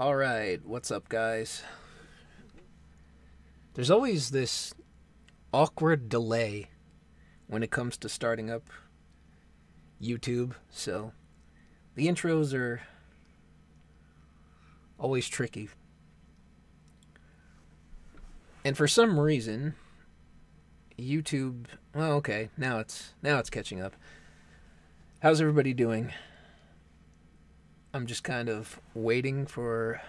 Alright, what's up, guys? There's always this awkward delay when it comes to starting up YouTube, so the intros are always tricky. And for some reason, YouTube... Well, okay, now it's catching up. How's everybody doing? I'm just kind of waiting for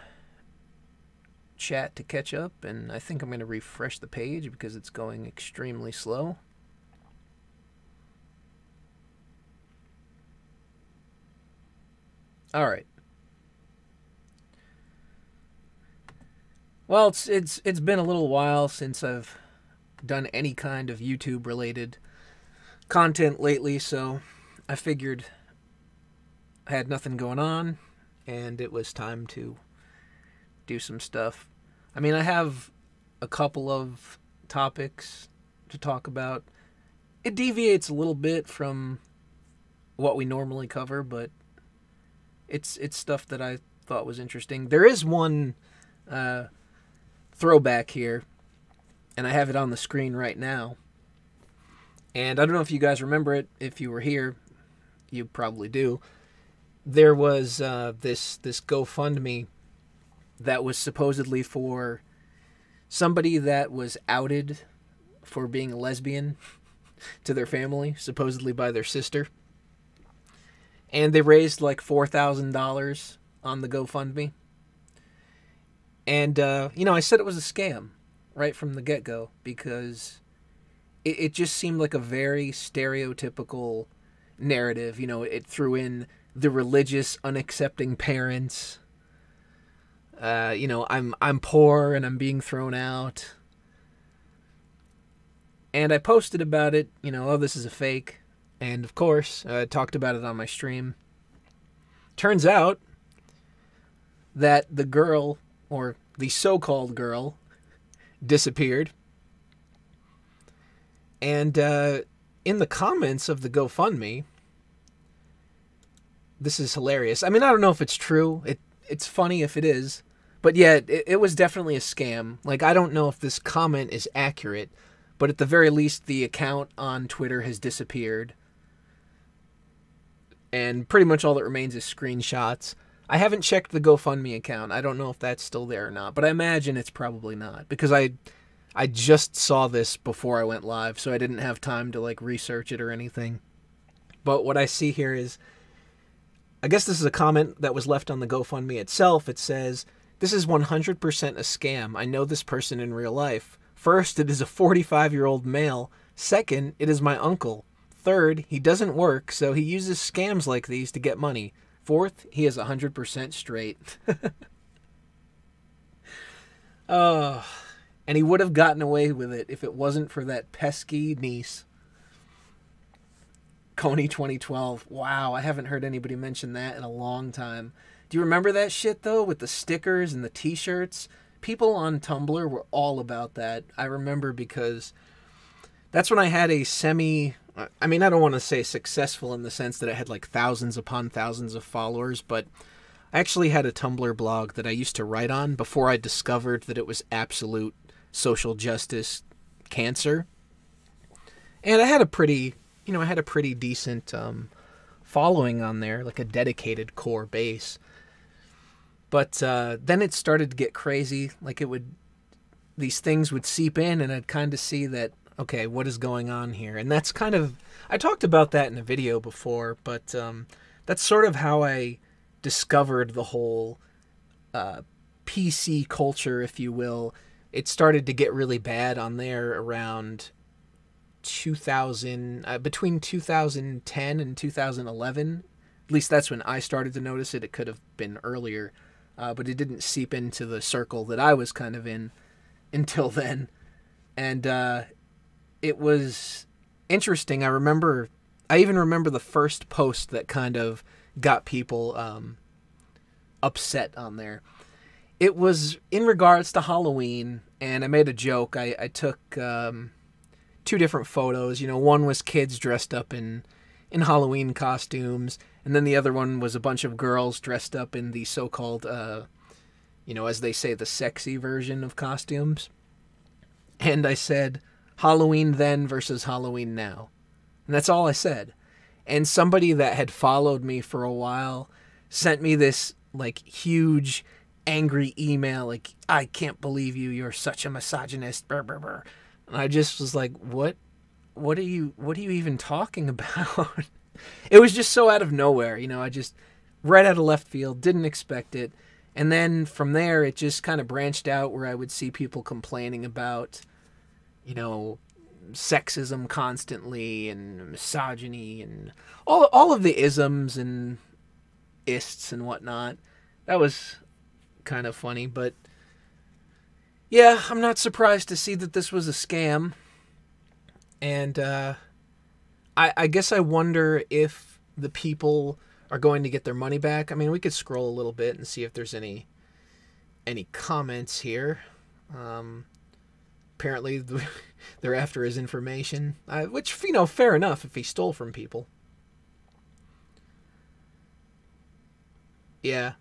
chat to catch up, and I think I'm going to refresh the page because it's going extremely slow. All right. Well, it's been a little while since I've done any kind of YouTube related content lately, so I figured I had nothing going on, and it was time to do some stuff. I mean, I have a couple of topics to talk about. It deviates a little bit from what we normally cover, but it's stuff that I thought was interesting. There is one throwback here, and I have it on the screen right now. And I don't know if you guys remember it. If you were here, you probably do. There was this GoFundMe that was supposedly for somebody that was outed for being a lesbian to their family, supposedly by their sister. And they raised like $4,000 on the GoFundMe. And, I said it was a scam right from the get-go because it just seemed like a very stereotypical narrative. You know, it threw in the religious, unaccepting parents. I'm poor and I'm being thrown out. And I posted about it, this is a fake. And of course, I talked about it on my stream. Turns out that the girl, or the so-called girl, disappeared. And in the comments of the GoFundMe, this is hilarious. I mean, I don't know if it's true. It's funny if it is. But yeah, it was definitely a scam. Like, I don't know if this comment is accurate, but at the very least, the account on Twitter has disappeared. And pretty much all that remains is screenshots. I haven't checked the GoFundMe account. I don't know if that's still there or not, but I imagine it's probably not, because I just saw this before I went live, so I didn't have time to, research it or anything. But what I see here is, I guess this is a comment that was left on the GoFundMe itself. It says, "This is 100% a scam. I know this person in real life. First, it is a 45-year-old male. Second, it is my uncle. Third, he doesn't work, so he uses scams like these to get money. Fourth, he is 100% straight." Oh, and he would have gotten away with it if it wasn't for that pesky niece. Coney 2012. Wow, I haven't heard anybody mention that in a long time. Do you remember that shit, though, with the stickers and the t-shirts? People on Tumblr were all about that. I remember because that's when I had a I don't want to say successful in the sense that I had thousands upon thousands of followers, but I actually had a Tumblr blog that I used to write on before I discovered that it was absolute social justice cancer. And I had a pretty decent following on there, like a dedicated core base. But then it started to get crazy. These things would seep in, and I'd kind of see that, okay, what is going on here? And that's I talked about that in a video before, but that's sort of how I discovered the whole PC culture, if you will. It started to get really bad on there around 2000, between 2010 and 2011. At least that's when I started to notice it. It could have been earlier, but it didn't seep into the circle that I was kind of in until then. And it was interesting. I even remember the first post that kind of got people upset on there. It was in regards to Halloween, and I made a joke. I took two different photos. One was kids dressed up in Halloween costumes, and then the other one was a bunch of girls dressed up in the so-called as they say, the sexy version of costumes. And I said, Halloween then versus Halloween now. And that's all I said. And somebody that had followed me for a while sent me this, huge, angry email, I can't believe you're such a misogynist, brr, brr, brr. And I just was like, what are you even talking about? It was just so out of nowhere, I just, right out of left field, didn't expect it. And then from there, it just kind of branched out where I would see people complaining about, sexism constantly and misogyny and all of the isms and ists and whatnot. That was kind of funny, but yeah, I'm not surprised to see that this was a scam. And I guess I wonder if the people are going to get their money back. I mean, we could scroll a little bit and see if there's any comments here. Apparently, they're after his information, which, fair enough if he stole from people. Yeah.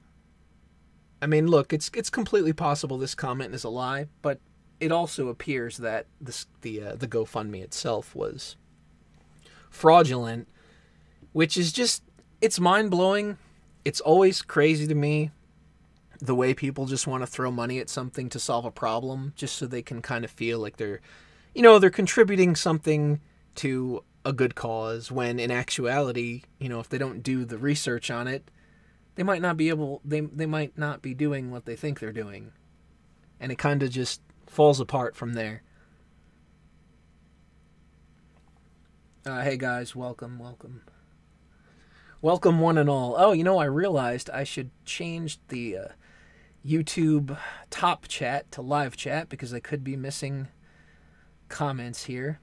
I mean, look, it's completely possible this comment is a lie, but it also appears that the GoFundMe itself was fraudulent, which is just, it's mind-blowing. It's always crazy to me the way people just want to throw money at something to solve a problem just so they can kind of feel like they're contributing something to a good cause, when in actuality, if they don't do the research on it, they might not be doing what they think they're doing. And it kind of just falls apart from there. Hey guys, welcome. Welcome one and all. Oh, I realized I should change the YouTube top chat to live chat because I could be missing comments here.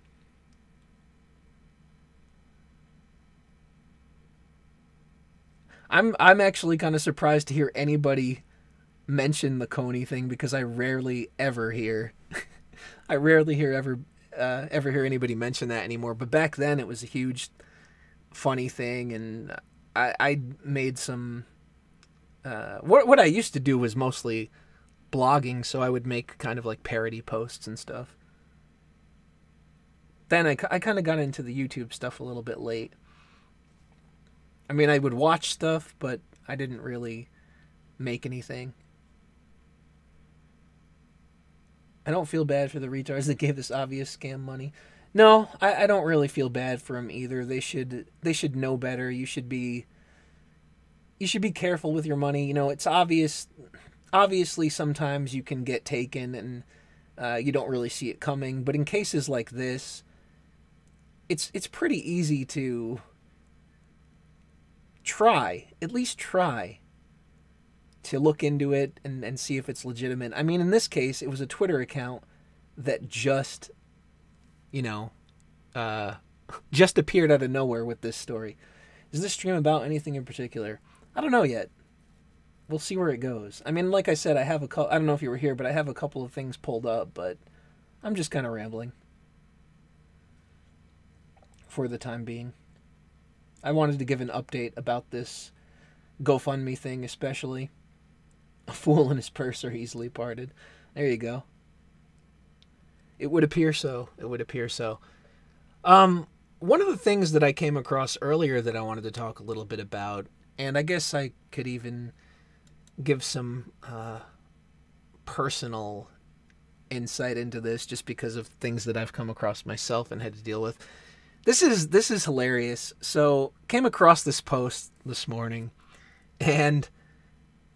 I'm actually kind of surprised to hear anybody mention the Coney thing because I rarely ever hear ever hear anybody mention that anymore. But back then it was a huge funny thing, and I made some what I used to do was mostly blogging, so I would make kind of like parody posts and stuff. Then I kind of got into the YouTube stuff a little bit late. I mean, I would watch stuff, but I didn't really make anything. I don't feel bad for the retards that gave this obvious scam money. No, I don't really feel bad for them either. They should know better. You should be careful with your money. It's obvious. Obviously, sometimes you can get taken and you don't really see it coming. But in cases like this, it's pretty easy to at least try to look into it and see if it's legitimate. I mean, in this case, it was a Twitter account that just appeared out of nowhere with this story. Is this stream about anything in particular? I don't know yet. We'll see where it goes. I mean, like I said, I don't know if you were here, but I have a couple of things pulled up, but I'm just kind of rambling for the time being. I wanted to give an update about this GoFundMe thing, especially. A fool and his purse are easily parted. There you go. It would appear so. One of the things that I came across earlier that I wanted to talk a little bit about, and I guess I could even give some personal insight into this just because of things that I've come across myself and had to deal with. This is hilarious. So, came across this post this morning, and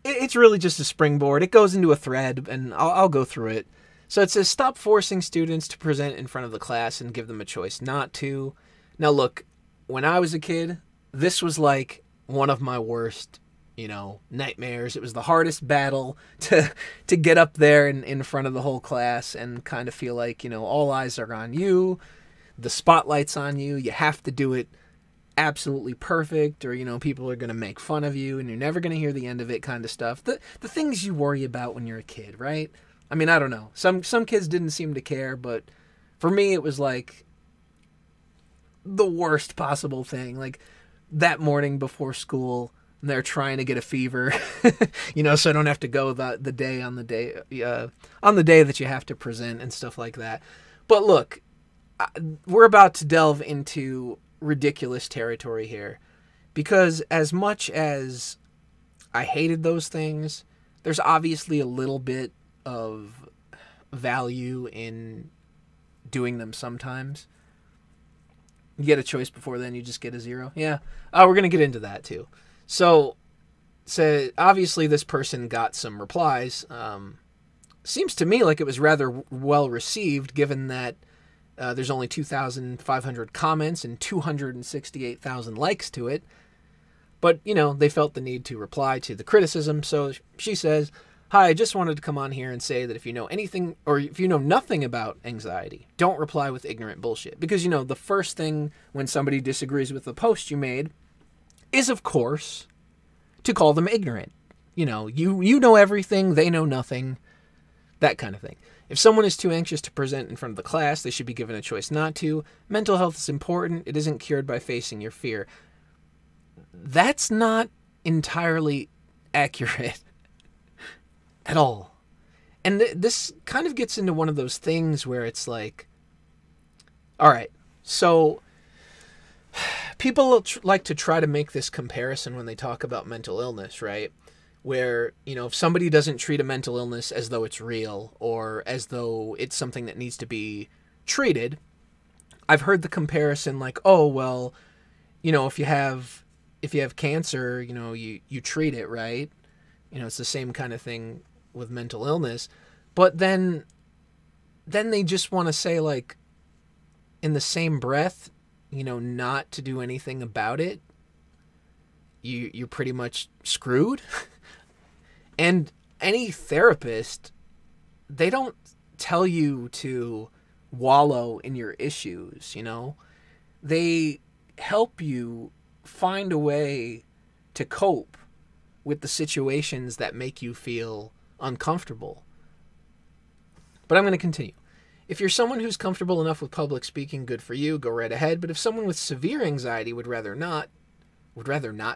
it's really just a springboard. It goes into a thread, and I'll go through it. So it says, stop forcing students to present in front of the class and give them a choice not to. Now, look, when I was a kid, this was like one of my worst, nightmares. It was the hardest battle to get up there in front of the whole class and kind of feel like, all eyes are on you. The spotlight's on you. You have to do it absolutely perfect, or people are going to make fun of you and you're never going to hear the end of it, kind of stuff. The things you worry about when you're a kid, right? I mean, I don't know. Some kids didn't seem to care, but for me it was like the worst possible thing. Like that morning before school, and they're trying to get a fever, so I don't have to go the day on the day that you have to present and stuff like that. But look, we're about to delve into ridiculous territory here, because as much as I hated those things, there's obviously a little bit of value in doing them sometimes. You get a choice before then, you just get a 0. Yeah. We're going to get into that too. So obviously this person got some replies. Seems to me like it was rather well received, given that there's only 2,500 comments and 268,000 likes to it. But, they felt the need to reply to the criticism. So she says, "Hi, I just wanted to come on here and say that if you know anything, or if you know nothing about anxiety, don't reply with ignorant bullshit." Because, the first thing when somebody disagrees with the post you made is, of course, to call them ignorant. You know everything, they know nothing, that kind of thing. If someone is too anxious to present in front of the class, they should be given a choice not to. Mental health is important. It isn't cured by facing your fear. That's not entirely accurate at all. And this kind of gets into one of those things where it's like, all right, so people like to try to make this comparison when they talk about mental illness, right? Where, if somebody doesn't treat a mental illness as though it's real, or as though it's something that needs to be treated, I've heard the comparison like, oh, well, if you have cancer, you treat it, right? It's the same kind of thing with mental illness. But then they just want to say, like, in the same breath, not to do anything about it. You're pretty much screwed. And any therapist, they don't tell you to wallow in your issues, They help you find a way to cope with the situations that make you feel uncomfortable. But I'm going to continue. If you're someone who's comfortable enough with public speaking, good for you, go right ahead. But if someone with severe anxiety would rather not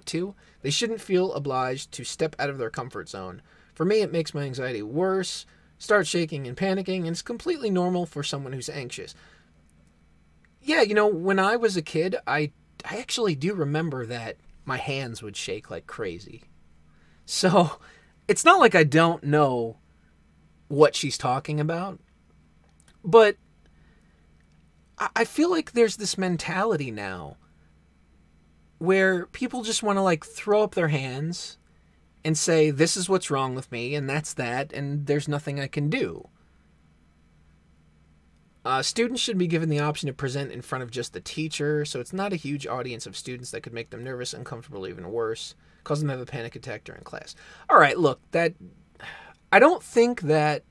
to, they shouldn't feel obliged to step out of their comfort zone. For me, it makes my anxiety worse, start shaking and panicking, and it's completely normal for someone who's anxious. Yeah, when I was a kid, I actually do remember that my hands would shake like crazy. So it's not like I don't know what she's talking about, but I feel like there's this mentality now where people just want to like throw up their hands and say, this is what's wrong with me, and that's that, and there's nothing I can do. Students should be given the option to present in front of just the teacher, so it's not a huge audience of students that could make them nervous, uncomfortable, even worse, cause them to have a panic attack during class. All right, look, I don't think that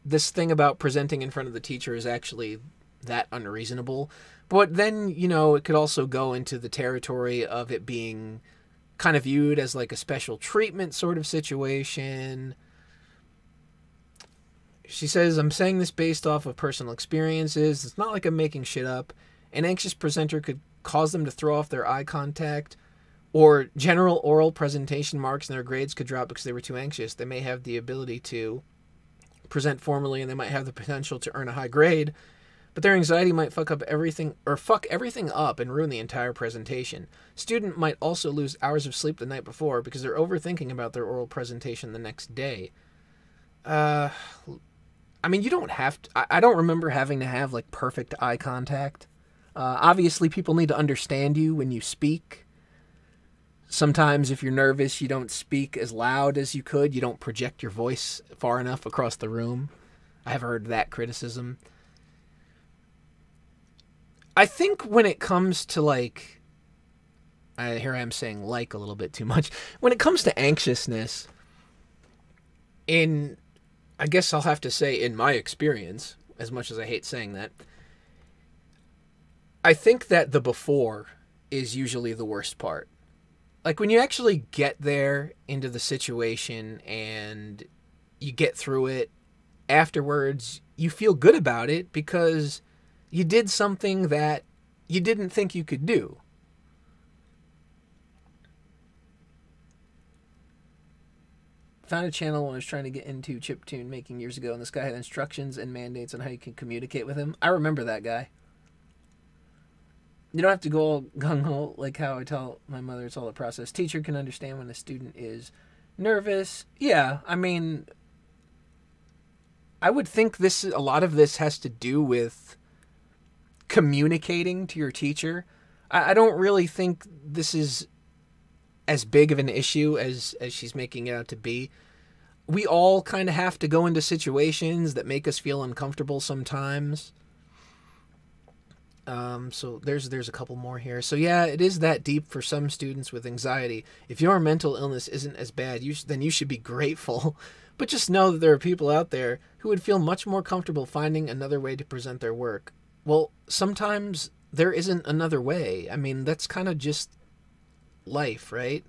this thing about presenting in front of the teacher is actually that unreasonable. But then, it could also go into the territory of it being kind of viewed as like a special treatment sort of situation. She says, I'm saying this based off of personal experiences. It's not like I'm making shit up. An anxious presenter could cause them to throw off their eye contact, or general oral presentation marks in their grades could drop because they were too anxious. They may have the ability to present formally, and they might have the potential to earn a high grade, but their anxiety might fuck everything up and ruin the entire presentation. Student might also lose hours of sleep the night before because they're overthinking about their oral presentation the next day. I mean, you don't have to... I don't remember having to have, like, perfect eye contact. Obviously, people need to understand you when you speak. Sometimes, if you're nervous, you don't speak as loud as you could. You don't project your voice far enough across the room. I have heard that criticism. I think when it comes to, like... here I am saying like a little bit too much. When it comes to anxiousness, I guess I'll have to say in my experience, as much as I hate saying that, I think that the before is usually the worst part. Like, when you actually get there into the situation and you get through it, afterwards, you feel good about it because you did something that you didn't think you could do. found a channel when I was trying to get into chiptune making years ago, and this guy had instructions and mandates on how you can communicate with him. I remember that guy. You don't have to go all gung-ho like how I tell my mother it's all a process. Teacher can understand when a student is nervous. Yeah, I mean, I would think a lot of this has to do with communicating to your teacher. I don't really think this is as big of an issue as she's making it out to be. We all kind of have to go into situations that make us feel uncomfortable sometimes. So there's a couple more here. So yeah, it is that deep for some students with anxiety. If your mental illness isn't as bad, then you should be grateful. But just know that there are people out there who would feel much more comfortable finding another way to present their work. Well, sometimes there isn't another way. I mean, that's kind of just life, right?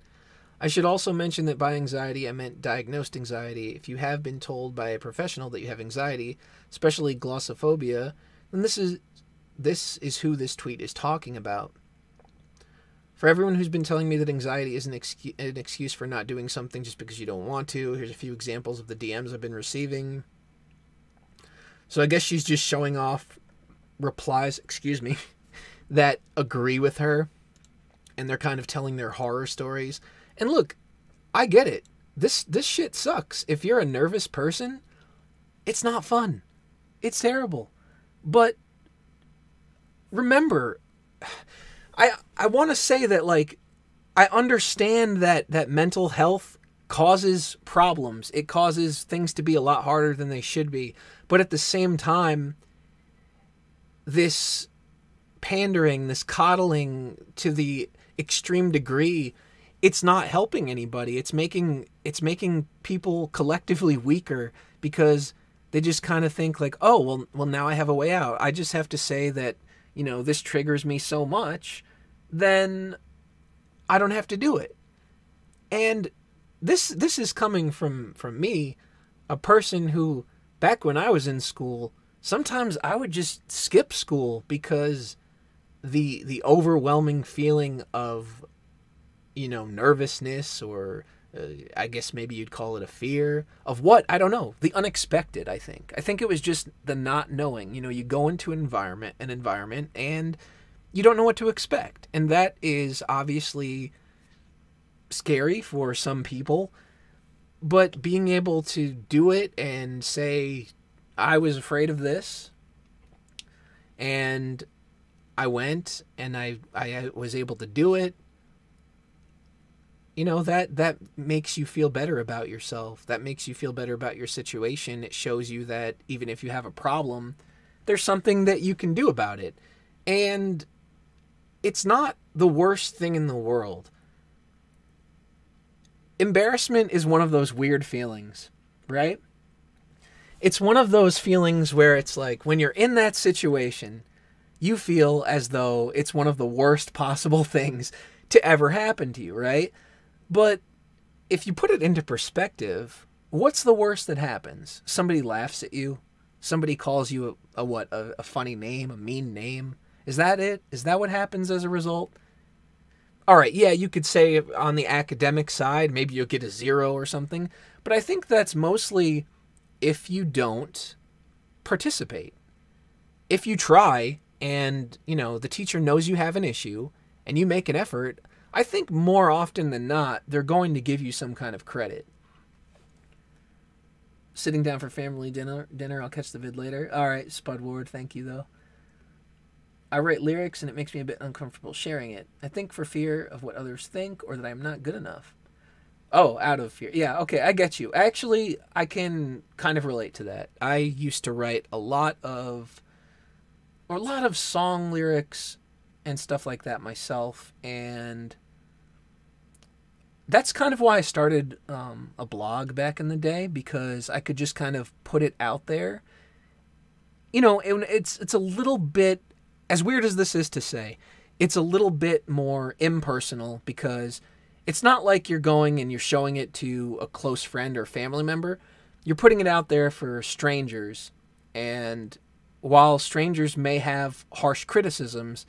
I should also mention that by anxiety, I meant diagnosed anxiety. If you have been told by a professional that you have anxiety, especially glossophobia, then this is who this tweet is talking about. For everyone who's been telling me that anxiety isn't an excuse for not doing something just because you don't want to, here's a few examples of the DMs I've been receiving. So I guess she's just showing off replies, that agree with her, and they're kind of telling their horror stories. And look, I get it. This shit sucks. If you're a nervous person, it's not fun. It's terrible. But remember, I want to say that, like, I understand that mental health causes problems. It causes things to be a lot harder than they should be. But at the same time, this pandering, this coddling to the extreme degree, it's not helping anybody. It's making people collectively weaker because they just kind of think like, oh, well, now I have a way out. I just have to say that, this triggers me so much, then I don't have to do it. And this is coming from me, a person who, back when I was in school, sometimes I would just skip school because the overwhelming feeling of, nervousness, or I guess maybe you'd call it a fear of what? I don't know. The unexpected, I think. I think it was just the not knowing. You go into an environment and you don't know what to expect. And that is obviously scary for some people. But being able to do it and say, I was afraid of this, and I went and I was able to do it, that makes you feel better about yourself. That makes you feel better about your situation. It shows you that even if you have a problem, there's something that you can do about it. And it's not the worst thing in the world. Embarrassment is one of those weird feelings, right? It's one of those feelings where it's like, when you're in that situation, you feel as though it's one of the worst possible things to ever happen to you, right? But if you put it into perspective, what's the worst that happens? Somebody laughs at you. Somebody calls you a funny name, a mean name. Is that it? Is that what happens as a result? All right, yeah, you could say on the academic side, maybe you'll get a 0 or something. But I think that's mostly if you don't participate. If you try and, the teacher knows you have an issue and you make an effort, I think more often than not, they're going to give you some kind of credit. Sitting down for family dinner. I'll catch the vid later. All right, Spud Ward, thank you, though. I write lyrics, and it makes me a bit uncomfortable sharing it. I think for fear of what others think, or that I'm not good enough. Oh, out of fear. Yeah, okay, I get you. Actually, I can kind of relate to that. I used to write a lot of song lyrics and stuff like that myself, and that's kind of why I started a blog back in the day, because I could just kind of put it out there. It's a little bit, as weird as this is to say, it's a little bit more impersonal, because it's not like you're going and you're showing it to a close friend or family member. You're putting it out there for strangers, and while strangers may have harsh criticisms,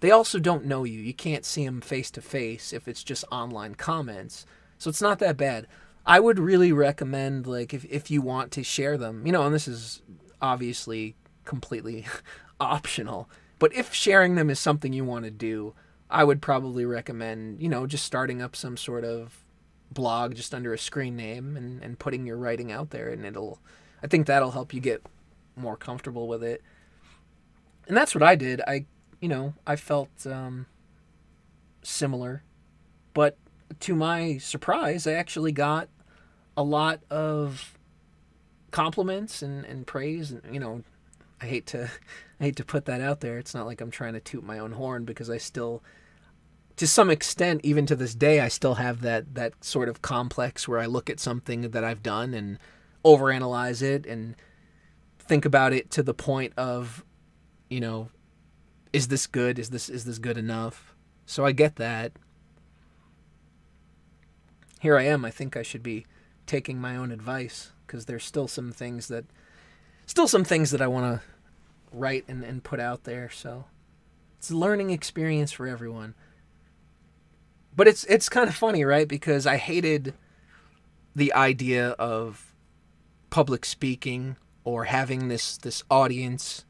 they also don't know you. You can't see them face to face if it's just online comments. So it's not that bad. I would really recommend, like, if you want to share them, and this is obviously completely optional, but if sharing them is something you want to do, I would probably recommend, just starting up some sort of blog just under a screen name and putting your writing out there, and I think that'll help you get more comfortable with it. And that's what I did. I felt similar, but to my surprise, I actually got a lot of compliments and praise, and I hate to put that out there. It's not like I'm trying to toot my own horn, because I still, to some extent, even to this day, I still have that sort of complex where I look at something that I've done and overanalyze it and think about it to the point of, is this good? Is this good enough? So I get that. Here I am. I think I should be taking my own advice, because there's still some things that I want to write and put out there. So it's a learning experience for everyone. But it's kind of funny, right? Because I hated the idea of public speaking, or having this audience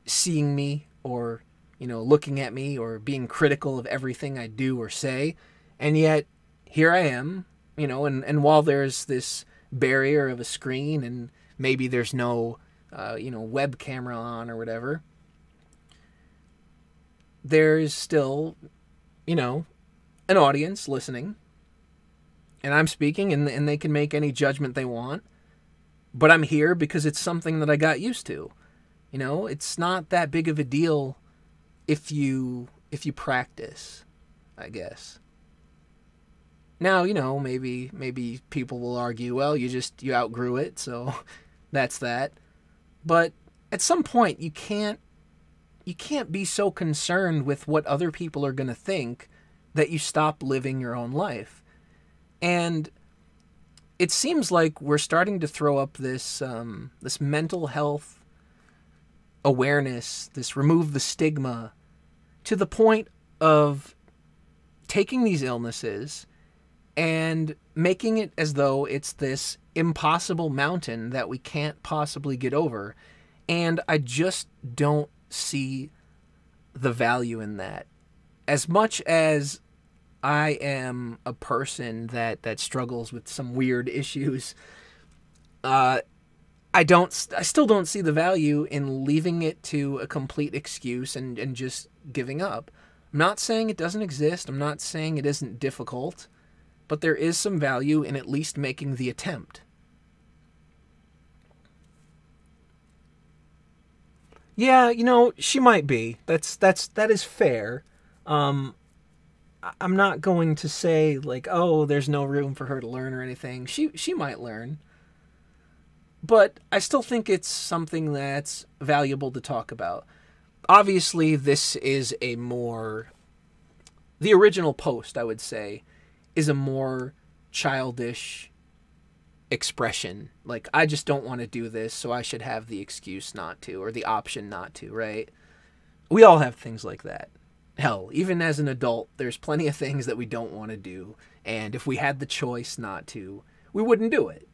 seeing me, or looking at me, or being critical of everything I do or say. And yet here I am, and while there's this barrier of a screen, and maybe there's no web camera on or whatever, there's still an audience listening, and I'm speaking, and they can make any judgment they want, but I'm here because it's something that I got used to. It's not that big of a deal if you practice, I guess. Now, maybe people will argue, well, you outgrew it, so that's that. But at some point, you can't be so concerned with what other people are going to think that you stop living your own life. And it seems like we're starting to throw up this mental health awareness, this remove the stigma, to the point of taking these illnesses and making it as though it's this impossible mountain that we can't possibly get over. And I just don't see the value in that. As much as I am a person that struggles with some weird issues, I still don't see the value in leaving it to a complete excuse and just giving up. I'm not saying it doesn't exist. I'm not saying it isn't difficult, but there is some value in at least making the attempt. Yeah, she might be. That is fair. I'm not going to say, like, oh, there's no room for her to learn or anything. She might learn. But I still think it's something that's valuable to talk about. Obviously, this is the original post, I would say, is a more childish expression. Like, I just don't want to do this, so I should have the excuse not to, or the option not to, right? We all have things like that. Hell, even as an adult, there's plenty of things that we don't want to do, and if we had the choice not to, we wouldn't do it.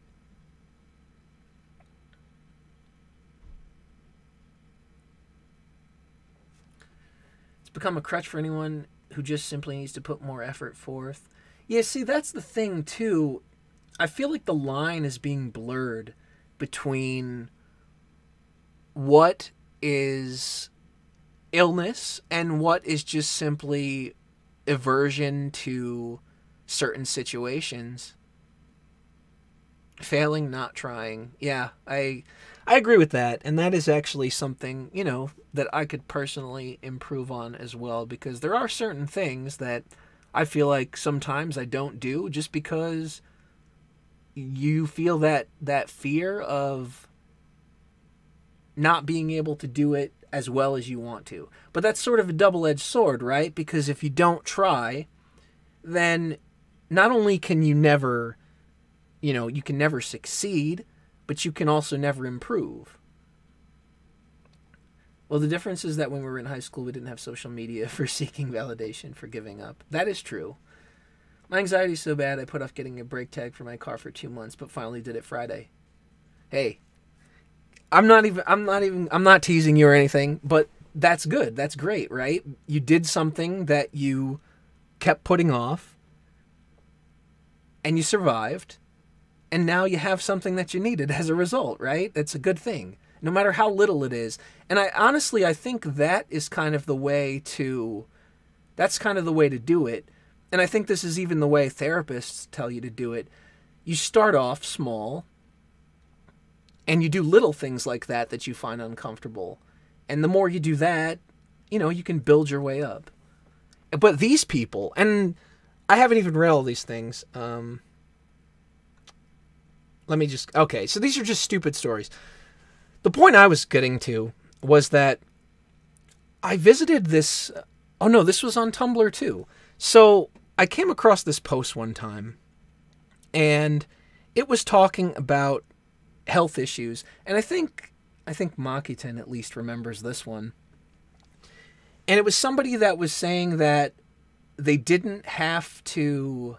It's become a crutch for anyone who just simply needs to put more effort forth. Yeah, see, that's the thing, too. I feel like the line is being blurred between what is illness and what is just simply aversion to certain situations. Failing, not trying. Yeah, I agree with that. And that is actually something, that I could personally improve on as well, because there are certain things that I feel like sometimes I don't do just because you feel that fear of not being able to do it as well as you want to. But that's sort of a double-edged sword, right? Because if you don't try, then not only can you never, you can never succeed, but you can also never improve. Well, the difference is that when we were in high school, we didn't have social media for seeking validation for giving up. That is true. My anxiety's so bad I put off getting a brake tag for my car for 2 months, but finally did it Friday. Hey, I'm not teasing you or anything, but that's good. That's great, right? You did something that you kept putting off, and you survived, and now you have something that you needed as a result, right? That's a good thing, no matter how little it is. And I think that is kind of the way to, that's kind of the way to do it. And I think this is even the way therapists tell you to do it. You start off small, and you do little things like that that you find uncomfortable. And the more you do that, you can build your way up. But these people, and I haven't even read all these things. Okay, so these are just stupid stories. The point I was getting to was that I visited this, this was on Tumblr too. So I came across this post one time, and it was talking about health issues. And I think Makitan at least remembers this one. And it was somebody that was saying that they didn't have to,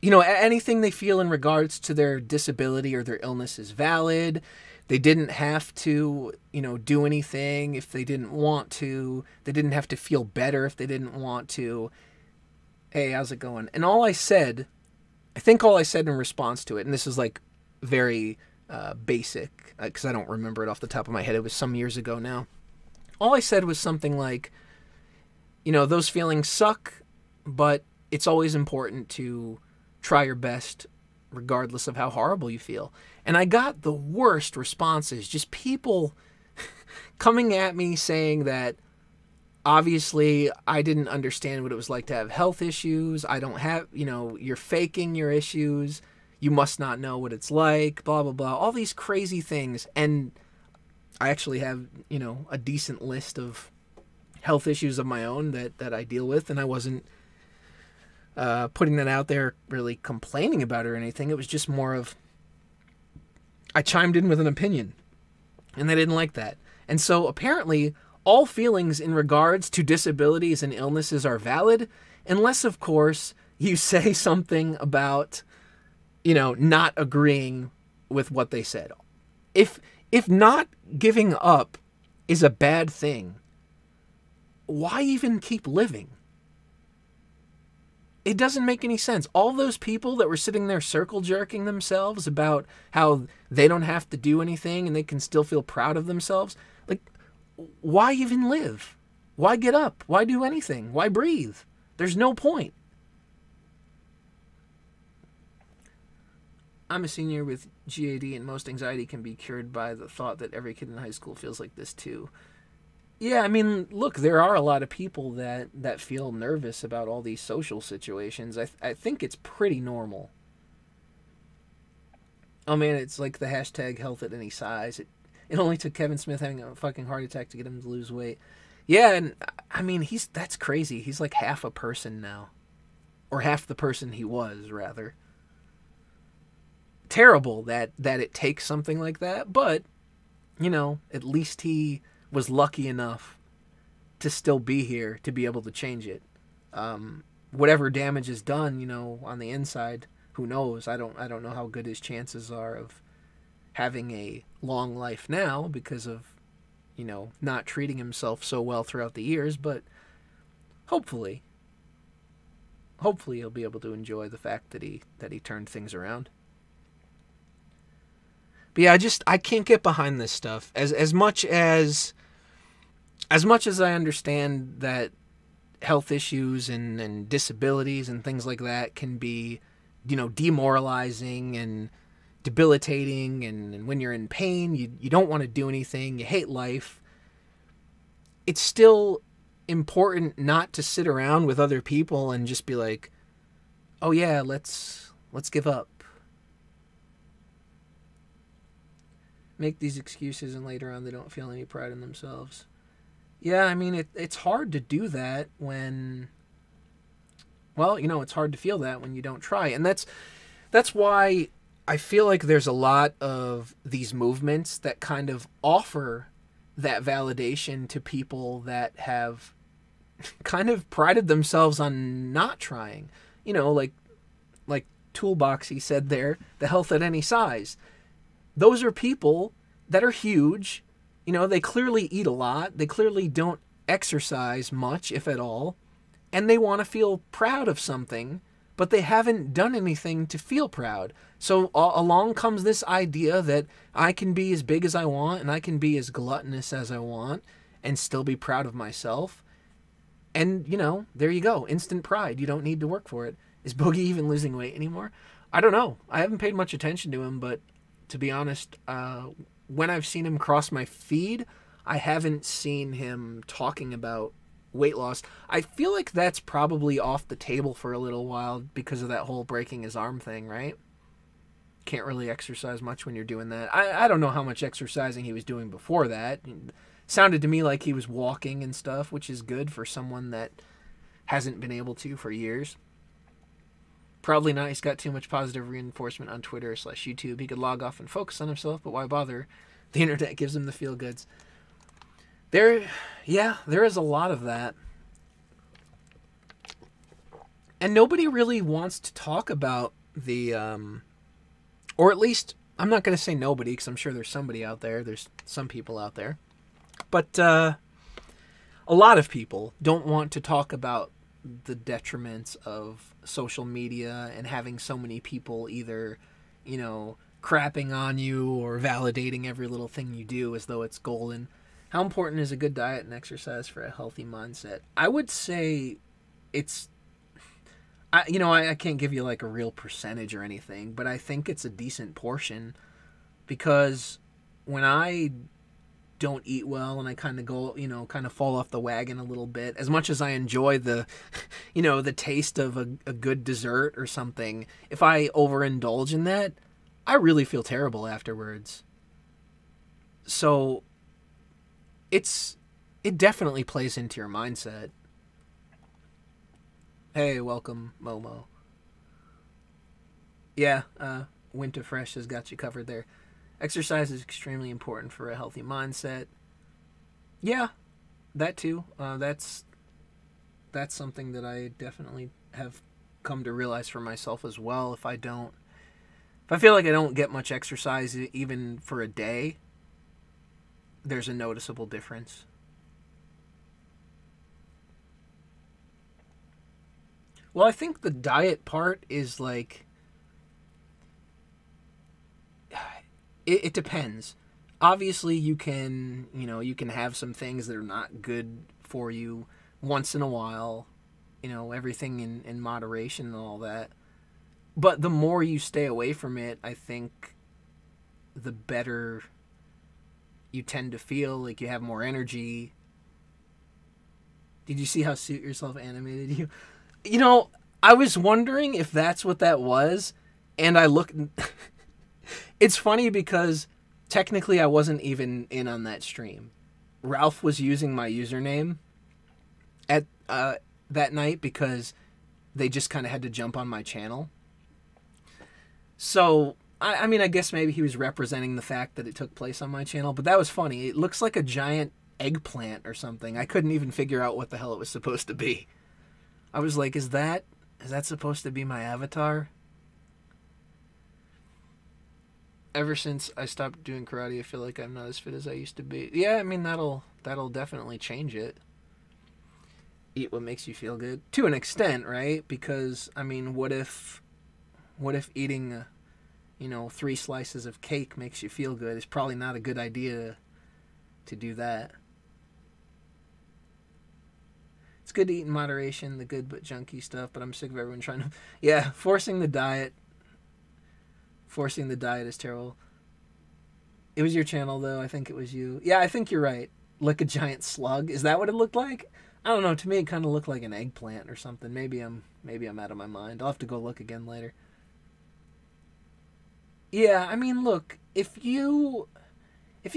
anything they feel in regards to their disability or their illness is valid. They didn't have to, do anything if they didn't want to. They didn't have to feel better if they didn't want to. Hey, how's it going? And I think all I said in response to it, and this is like very basic, because I don't remember it off the top of my head. It was some years ago now. All I said was something like, those feelings suck, but it's always important to try your best regardless of how horrible you feel. And I got the worst responses, just people coming at me saying that obviously I didn't understand what it was like to have health issues. I don't have, you're faking your issues. You must not know what it's like, blah, blah, blah. All these crazy things. And I actually have, a decent list of health issues of my own that I deal with. And I wasn't putting that out there really complaining about it or anything. It was just more of, I chimed in with an opinion. And they didn't like that. And so apparently all feelings in regards to disabilities and illnesses are valid, unless, of course, you say something about, not agreeing with what they said. If not giving up is a bad thing, why even keep living? It doesn't make any sense. All those people that were sitting there circle jerking themselves about how they don't have to do anything and they can still feel proud of themselves. Like, why even live? Why get up? Why do anything? Why breathe? There's no point. I'm a senior with GAD, and most anxiety can be cured by the thought that every kid in high school feels like this too. Yeah, I mean, look, there are a lot of people that feel nervous about all these social situations. I think it's pretty normal. Oh man, it's like the hashtag health at any size. It only took Kevin Smith having a fucking heart attack to get him to lose weight. Yeah, and I mean, that's crazy. He's like half a person now. Or half the person he was, rather. Terrible that it takes something like that, but, at least he was lucky enough to still be here to be able to change it. Whatever damage is done, on the inside, who knows? I don't know how good his chances are of having a long life now because of, not treating himself so well throughout the years, but hopefully he'll be able to enjoy the fact that he turned things around. But yeah, I can't get behind this stuff. As much as I understand that health issues and disabilities and things like that can be, demoralizing and debilitating, and when you're in pain, you don't want to do anything, you hate life. It's still important not to sit around with other people and just be like, oh yeah, let's give up. Make these excuses and later on they don't feel any pride in themselves. Yeah, I mean, it's hard to do that when, well, it's hard to feel that when you don't try. And that's why I feel like there's a lot of these movements that kind of offer that validation to people that have kind of prided themselves on not trying. You know, like Toolbox, he said there, the health at any size. Those are people that are huge. You know, they clearly eat a lot. They clearly don't exercise much, if at all. And they want to feel proud of something, but they haven't done anything to feel proud. So along comes this idea that I can be as big as I want and I can be as gluttonous as I want and still be proud of myself. And, you know, there you go. Instant pride. You don't need to work for it. Is Boogie even losing weight anymore? I don't know. I haven't paid much attention to him, but to be honest, when I've seen him cross my feed, I haven't seen him talking about weight loss. I feel like that's probably off the table for a little while because of that whole breaking his arm thing, right? Can't really exercise much when you're doing that. I don't know how much exercising he was doing before that. Sounded to me like he was walking and stuff, which is good for someone that hasn't been able to for years. Probably not. He's got too much positive reinforcement on Twitter/YouTube. He could log off and focus on himself, but why bother? The internet gives him the feel goods. There is a lot of that. And nobody really wants to talk about the, or at least, I'm not going to say nobody, because I'm sure there's somebody out there. There's some people out there. But a lot of people don't want to talk about the detriments of social media and having so many people either, you know, crapping on you or validating every little thing you do as though it's golden. How important is a good diet and exercise for a healthy mindset? I would say it's, I can't give you like a real percentage or anything, but I think it's a decent portion, because when I don't eat well and I kind of go, kind of fall off the wagon a little bit, as much as I enjoy the, the taste of a good dessert or something, if I overindulge in that, I really feel terrible afterwards. So it definitely plays into your mindset. Hey, welcome, Momo. Yeah, Winter Fresh has got you covered there. Exercise is extremely important for a healthy mindset. Yeah, that too. That's something that I definitely have come to realize for myself as well. If I feel like I don't get much exercise even for a day, there's a noticeable difference. Well, I think the diet part is like, it depends. Obviously, you can have some things that are not good for you once in a while, everything in moderation and all that. But the more you stay away from it, I think the better you tend to feel, like you have more energy. Did you see how Suit Yourself animated you? I was wondering if that's what that was, and I looked... It's funny because technically I wasn't even in on that stream. Ralph was using my username at that night because they just kind of had to jump on my channel. So, I mean, I guess maybe he was representing the fact that it took place on my channel, but that was funny. It looks like a giant eggplant or something. I couldn't even figure out what the hell it was supposed to be. I was like, is that supposed to be my avatar? Ever since I stopped doing karate, I feel like I'm not as fit as I used to be. Yeah, I mean, that'll definitely change it. Eat what makes you feel good. To an extent, right? Because, I mean, what if eating, 3 slices of cake makes you feel good? It's probably not a good idea to do that. It's good to eat in moderation, the good but junky stuff, but I'm sick of everyone trying to... Yeah, forcing the diet is terrible. It was your channel, though. I think it was you. Yeah, I think you're right. Like a giant slug. Is that what it looked like? I don't know. To me, it kind of looked like an eggplant or something. Maybe I'm out of my mind. I'll have to go look again later. Yeah, I mean, look, if you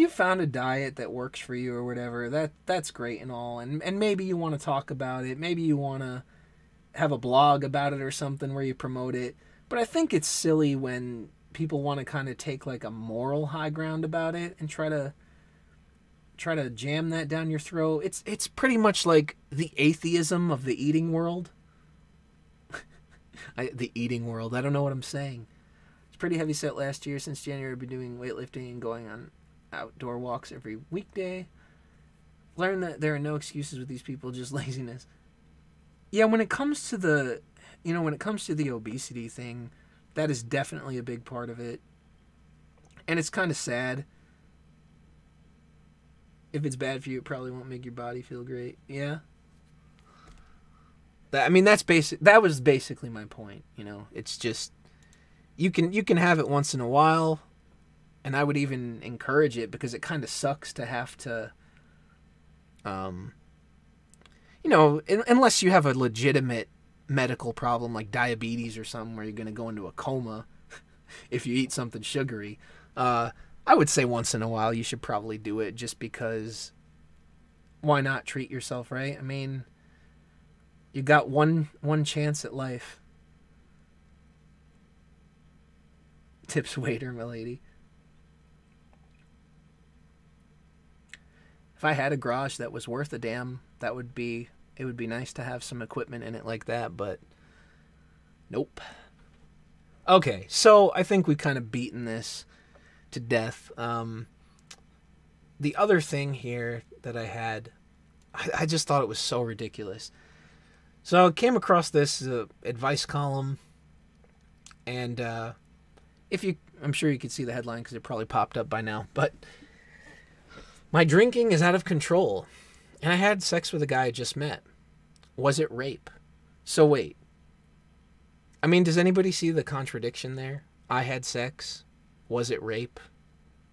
found a diet that works for you or whatever, that's great and all, and maybe you want to talk about it, maybe you want to have a blog about it or something where you promote it, but I think it's silly when people want to kind of take like a moral high ground about it and try try to jam that down your throat. It's pretty much like the atheism of the eating world. The eating world. I don't know what I'm saying. It's pretty heavy set last year. Since January, I've been doing weightlifting and going on outdoor walks every weekday. Learn that there are no excuses with these people, just laziness. Yeah, when it comes to the obesity thing, that is definitely a big part of it. And it's kind of sad. If it's bad for you, it probably won't make your body feel great. Yeah. That was basically my point, you know. It's just you can have it once in a while, and I would even encourage it because it kind of sucks to have to unless you have a legitimate medical problem like diabetes or something where you're going to go into a coma if you eat something sugary. I would say once in a while you should probably do it just because why not treat yourself, right? I mean, you got one chance at life. Tips waiter, milady. If I had a garage that was worth a damn, it would be nice to have some equipment in it like that, but nope. Okay, so I think we kind of beaten this to death. The other thing here that I had, I just thought it was so ridiculous. So I came across this advice column, and I'm sure you could see the headline because it probably popped up by now, but my drinking is out of control, and I had sex with a guy I just met. Was it rape? So wait. I mean, does anybody see the contradiction there? I had sex. Was it rape?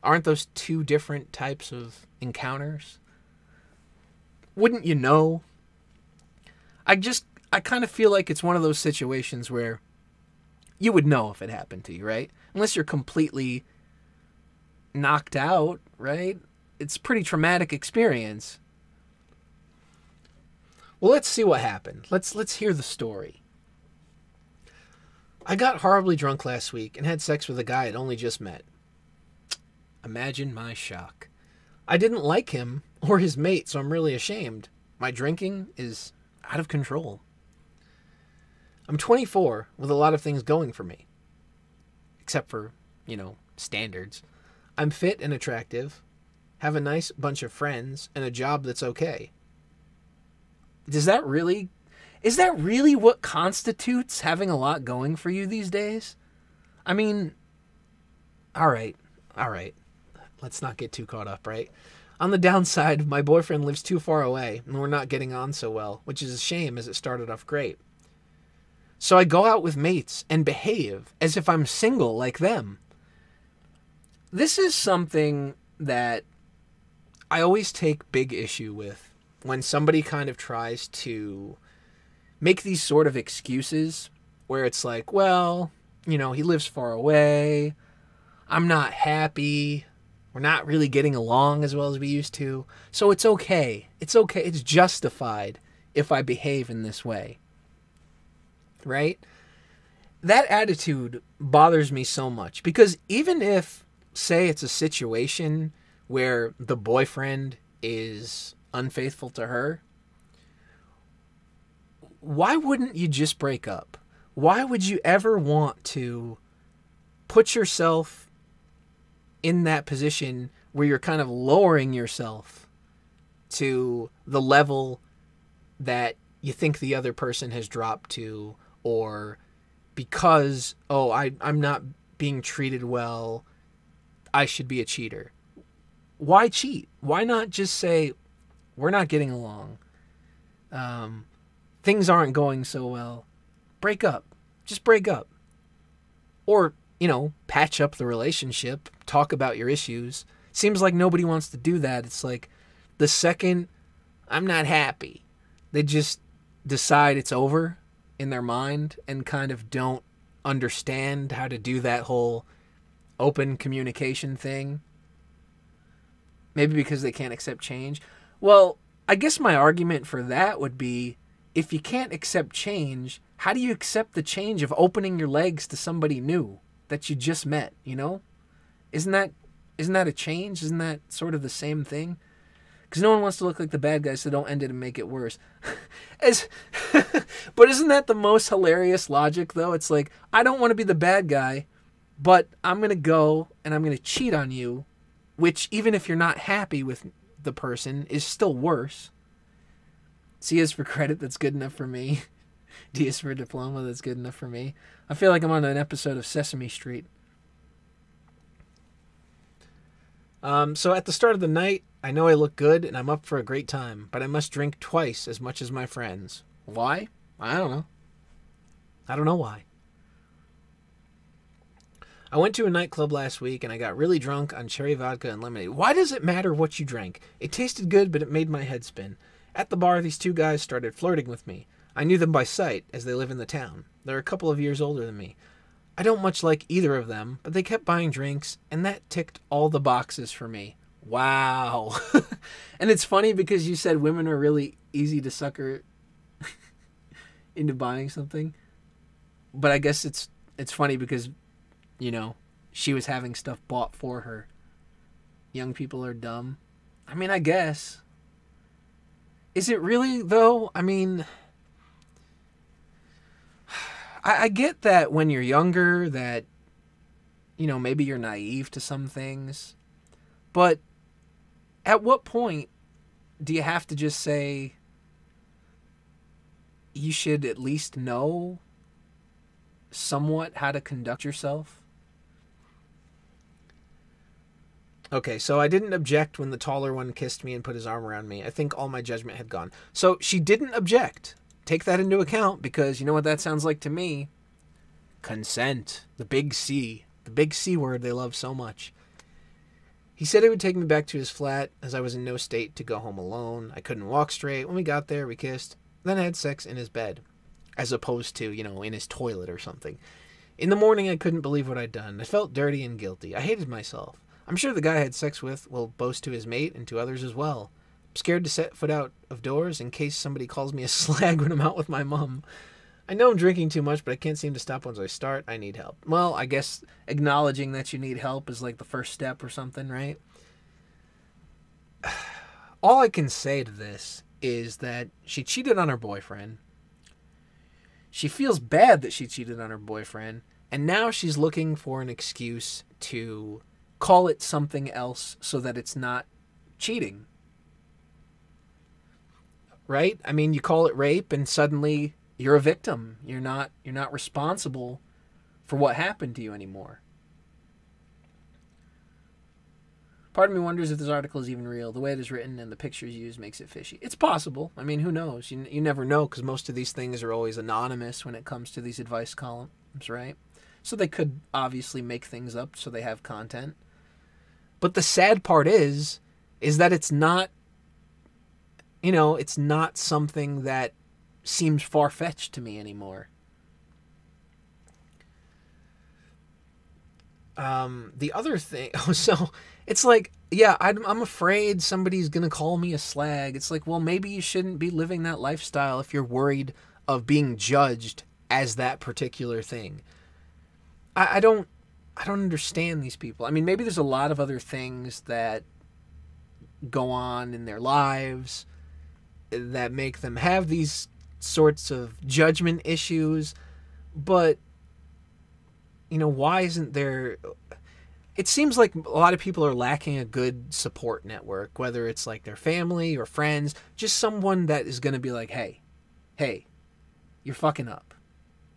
Aren't those two different types of encounters? Wouldn't you know? I kind of feel like it's one of those situations where you would know if it happened to you, right? Unless you're completely knocked out, right? It's a pretty traumatic experience. Well, let's see what happened. Let's hear the story. I got horribly drunk last week and had sex with a guy I'd only just met. Imagine my shock. I didn't like him or his mate, so I'm really ashamed. My drinking is out of control. I'm 24 with a lot of things going for me. Except for, standards. I'm fit and attractive, have a nice bunch of friends, and a job that's okay. Is that really what constitutes having a lot going for you these days? I mean, all right. Let's not get too caught up, right? On the downside, my boyfriend lives too far away, and we're not getting on so well, which is a shame as it started off great. So I go out with mates and behave as if I'm single like them. This is something that I always take big issue with when somebody kind of tries to make these sort of excuses where it's like, well, he lives far away. I'm not happy. We're not really getting along as well as we used to. So it's okay. It's okay. It's justified if I behave in this way. Right? That attitude bothers me so much because even if, say, it's a situation where the boyfriend is unfaithful to her, why wouldn't you just break up? Why would you ever want to put yourself in that position where you're kind of lowering yourself to the level that you think the other person has dropped to, or because, I'm not being treated well, I should be a cheater? Why cheat? Why not just say, we're not getting along. Things aren't going so well. Break up. Just break up. Or, patch up the relationship. Talk about your issues. Seems like nobody wants to do that. It's like the second I'm not happy, they just decide it's over in their mind and kind of don't understand how to do that whole open communication thing. Maybe because they can't accept change. Well, I guess my argument for that would be, if you can't accept change, how do you accept the change of opening your legs to somebody new that you just met, Isn't that a change? Isn't that sort of the same thing? Because no one wants to look like the bad guy, so don't end it and make it worse. As, but isn't that the most hilarious logic, though? It's like, I don't want to be the bad guy, but I'm going to go and I'm going to cheat on you, which, even if you're not happy with the person, is still worse. C is for credit, that's good enough for me. D is for diploma, that's good enough for me. I feel like I'm on an episode of Sesame Street. So at the start of the night, I know I look good and I'm up for a great time, but I must drink twice as much as my friends. Why? I don't know. I don't know why. I went to a nightclub last week and I got really drunk on cherry vodka and lemonade. Why does it matter what you drank? It tasted good, but it made my head spin. At the bar, these two guys started flirting with me. I knew them by sight, as they live in the town. They're a couple of years older than me. I don't much like either of them, but they kept buying drinks, and that ticked all the boxes for me. Wow. And it's funny because you said women are really easy to sucker into buying something. But I guess it's funny because, you know, she was having stuff bought for her. Young people are dumb. I mean, I guess. Is it really, though? I mean, I get that when you're younger that, you know, maybe you're naive to some things. But at what point do you have to just say you should at least know somewhat how to conduct yourself? Okay, so I didn't object when the taller one kissed me and put his arm around me. I think all my judgment had gone. So she didn't object. Take that into account, because you know what that sounds like to me? Consent. The big C. The big C word they love so much. He said he would take me back to his flat, as I was in no state to go home alone. I couldn't walk straight. When we got there, we kissed. Then I had sex in his bed, as opposed to, you know, in his toilet or something. In the morning, I couldn't believe what I'd done. I felt dirty and guilty. I hated myself. I'm sure the guy I had sex with will boast to his mate and to others as well. I'm scared to set foot out of doors in case somebody calls me a slag when I'm out with my mom. I know I'm drinking too much, but I can't seem to stop once I start. I need help. Well, I guess acknowledging that you need help is like the first step or something, right? All I can say to this is that she cheated on her boyfriend. She feels bad that she cheated on her boyfriend, and now she's looking for an excuse to call it something else so that it's not cheating. Right? I mean, you call it rape and suddenly you're a victim. You're not responsible for what happened to you anymore. Part of me wonders if this article is even real. The way it is written and the pictures used makes it fishy. It's possible. I mean, who knows? You never know, because most of these things are always anonymous when it comes to these advice columns, right? So they could obviously make things up so they have content. But the sad part is that it's not, you know, it's not something that seems far-fetched to me anymore. The other thing, so it's like, yeah, I'm afraid somebody's going to call me a slag. It's like, well, maybe you shouldn't be living that lifestyle if you're worried of being judged as that particular thing. I don't understand these people. I mean, maybe there's a lot of other things that go on in their lives that make them have these sorts of judgment issues, but, you know, why isn't there... It seems like a lot of people are lacking a good support network, whether it's like their family or friends, just someone that is going to be like, hey, you're fucking up.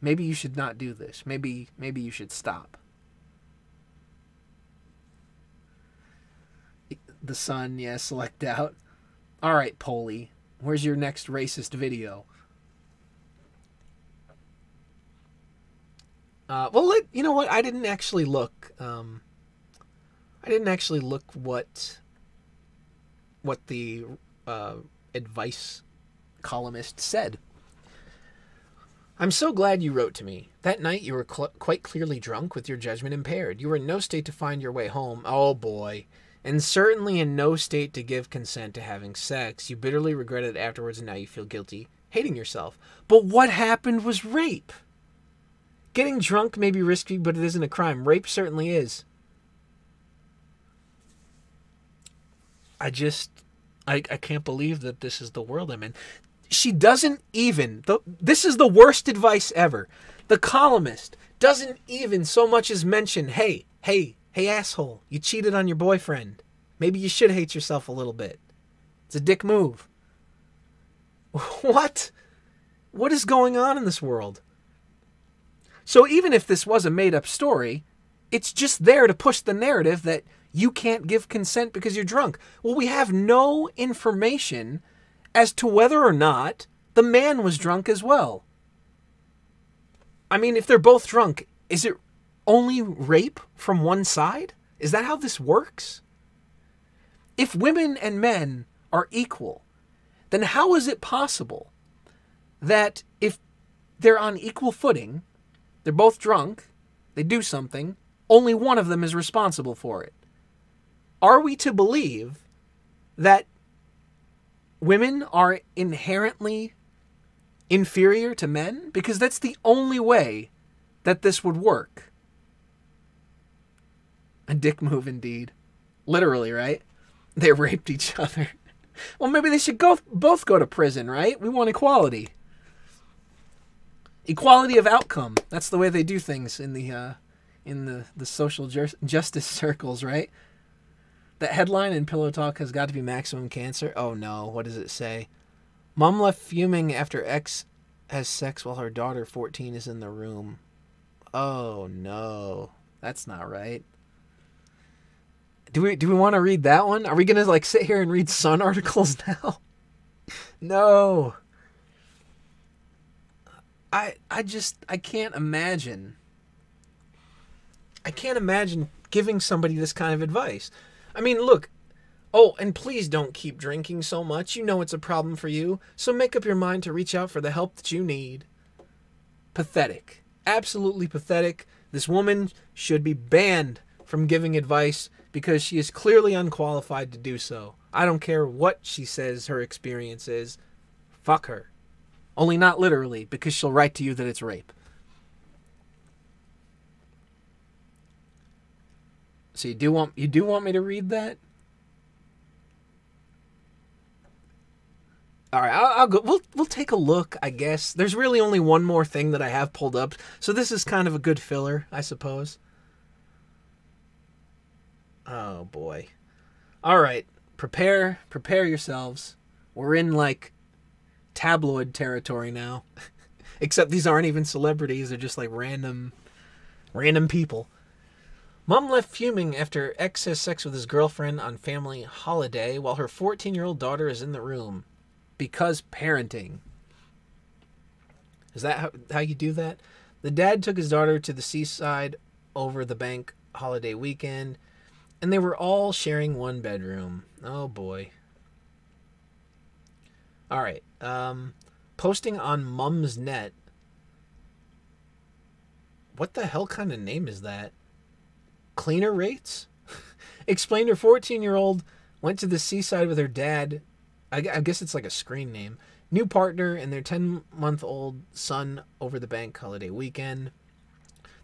Maybe you should not do this. Maybe you should stop. The sun, yeah, select out. All right, Polly, where's your next racist video? Well, you know what? I didn't actually look. What the advice columnist said. I'm so glad you wrote to me. That night you were quite clearly drunk with your judgment impaired. You were in no state to find your way home. Oh boy. And certainly in no state to give consent to having sex. You bitterly regretted it afterwards, and now you feel guilty, hating yourself. But what happened was rape. Getting drunk may be risky, but it isn't a crime. Rape certainly is. I can't believe that this is the world I'm in. She doesn't even, this is the worst advice ever. The columnist doesn't even so much as mention, hey, asshole, you cheated on your boyfriend. Maybe you should hate yourself a little bit. It's a dick move. What? What is going on in this world? So even if this was a made-up story, it's just there to push the narrative that you can't give consent because you're drunk. Well, we have no information as to whether or not the man was drunk as well. I mean, if they're both drunk, is it only rape from one side? Is that how this works? If women and men are equal, then how is it possible that if they're on equal footing, they're both drunk, they do something, only one of them is responsible for it? Are we to believe that women are inherently inferior to men? Because that's the only way that this would work. A dick move indeed. Literally, right? They raped each other. Well, maybe they should both go to prison, right? We want equality. Equality of outcome. That's the way they do things in the social justice circles, right? The headline in Pillow Talk has got to be maximum cancer. Oh no, what does it say? Mom left fuming after ex has sex while her daughter 14 is in the room. Oh no, that's not right. Do we want to read that one? Are we going to sit here and read Sun articles now? No. I can't imagine. I can't imagine giving somebody this kind of advice. I mean, look. Oh, and please don't keep drinking so much. You know it's a problem for you. So make up your mind to reach out for the help that you need. Pathetic. Absolutely pathetic. This woman should be banned from giving advice because she is clearly unqualified to do so. I don't care what she says her experience is. Fuck her. Only not literally, because she'll write to you that it's rape. So you do want me to read that? All right, I'll go. We'll take a look, I guess. There's really only one more thing that I have pulled up, so this is kind of a good filler, I suppose. Oh boy. All right, prepare yourselves. We're in tabloid territory now. Except these aren't even celebrities, they're just random people. Mom left fuming after ex has sex with his girlfriend on family holiday while her 14-year-old daughter is in the room. Because parenting. Is that how you do that? The dad took his daughter to the seaside over the bank holiday weekend, and they were all sharing one bedroom. Oh boy. All right. Posting on Mum's Net. What the hell kind of name is that? Cleaner Rates? Explained her 14-year-old went to the seaside with her dad. I guess it's a screen name. New partner and their 10-month-old son over the bank holiday weekend.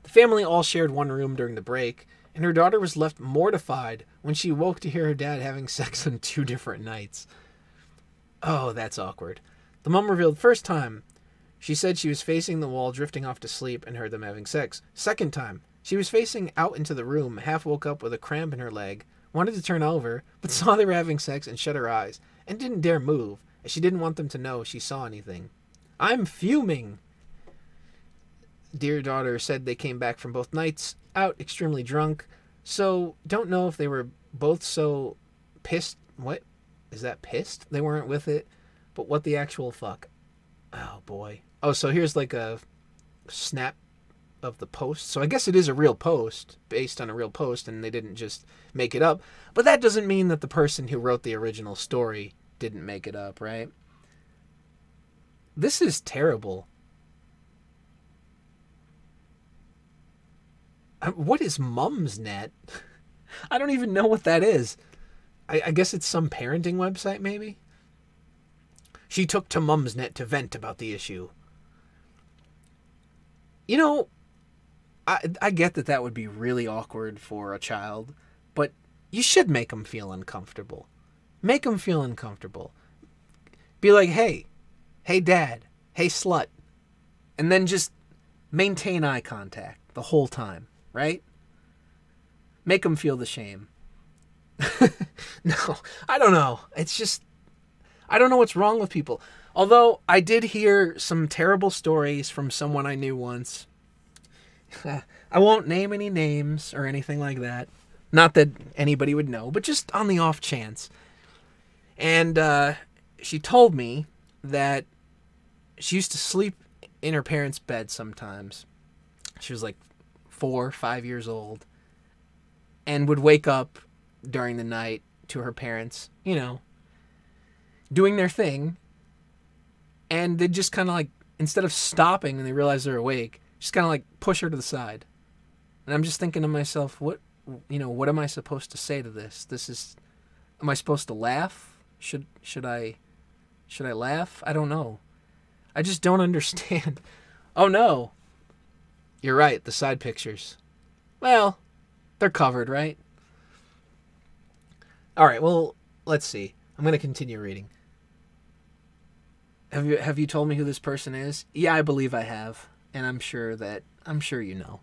The family all shared one room during the break, and her daughter was left mortified when she woke to hear her dad having sex on 2 different nights. Oh, that's awkward. The mom revealed first time, she said she was facing the wall drifting off to sleep and heard them having sex. Second time, she was facing out into the room, half woke up with a cramp in her leg, wanted to turn over, but saw they were having sex and shut her eyes, and didn't dare move, as she didn't want them to know she saw anything. I'm fuming. Dear daughter said they came back from both nights out extremely drunk, so don't know if they were both so pissed. What? Is that pissed? They weren't with it, but what the actual fuck? Oh boy. Oh, so here's a snap of the post. So I guess it is a real post based on a real post and they didn't just make it up. But that doesn't mean that the person who wrote the original story didn't make it up, right? This is terrible. What is Mum's Net? I don't even know what that is. I guess it's some parenting website, maybe? She took to Mum's Net to vent about the issue. You know, I get that would be really awkward for a child, but you should make them feel uncomfortable. Make them feel uncomfortable. Be like, hey dad, hey slut. And then just maintain eye contact the whole time, right? Make them feel the shame. No, I don't know. It's just, I don't know what's wrong with people. Although I did hear some terrible stories from someone I knew once. I won't name any names or anything like that. Not that anybody would know, but just on the off chance. And she told me that she used to sleep in her parents' bed sometimes. She was like 4 or 5 years old. And would wake up during the night to her parents, you know, doing their thing. And they'd just kind of like, instead of stopping when they realize they're awake, just kind of like push her to the side. And I'm just thinking to myself, what am I supposed to say to this? Am I supposed to laugh? Should I laugh? I don't know. I just don't understand. Oh no. You're right, the side pictures. Well, they're covered, right? All right, well, let's see. I'm going to continue reading. Have you told me who this person is? Yeah, I believe I have. And I'm sure you know.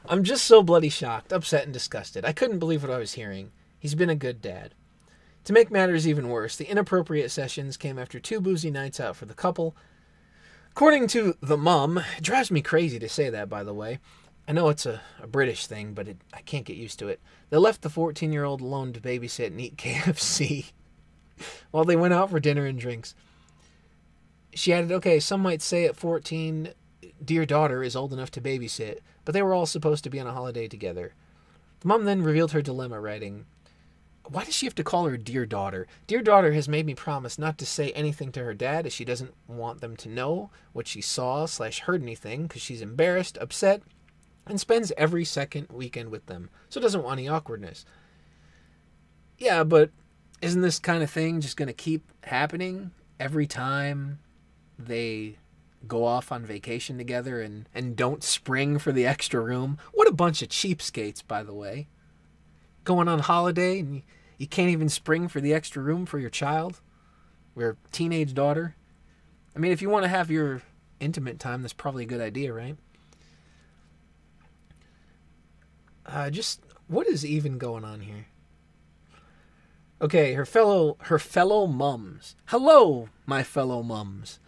I'm just so bloody shocked, upset, and disgusted. I couldn't believe what I was hearing. He's been a good dad. To make matters even worse, the inappropriate sessions came after 2 boozy nights out for the couple. According to the mum, it drives me crazy to say that, by the way. I know it's a British thing, but I can't get used to it. They left the 14-year-old alone to babysit and eat KFC while they went out for dinner and drinks. She added, okay, some might say at 14, dear daughter is old enough to babysit, but they were all supposed to be on a holiday together. The mom then revealed her dilemma, writing, why does she have to call her dear daughter? Dear daughter has made me promise not to say anything to her dad as she doesn't want them to know what she saw/heard anything because she's embarrassed, upset, and spends every second weekend with them, so doesn't want any awkwardness. Yeah, but isn't this kind of thing just going to keep happening every time they go off on vacation together and don't spring for the extra room? What a bunch of cheapskates, by the way. Going on holiday and you can't even spring for the extra room for your child, your teenage daughter. I mean, if you want to have your intimate time, that's probably a good idea, right? Just what is even going on here? Okay, her fellow mums. Hello, my fellow mums.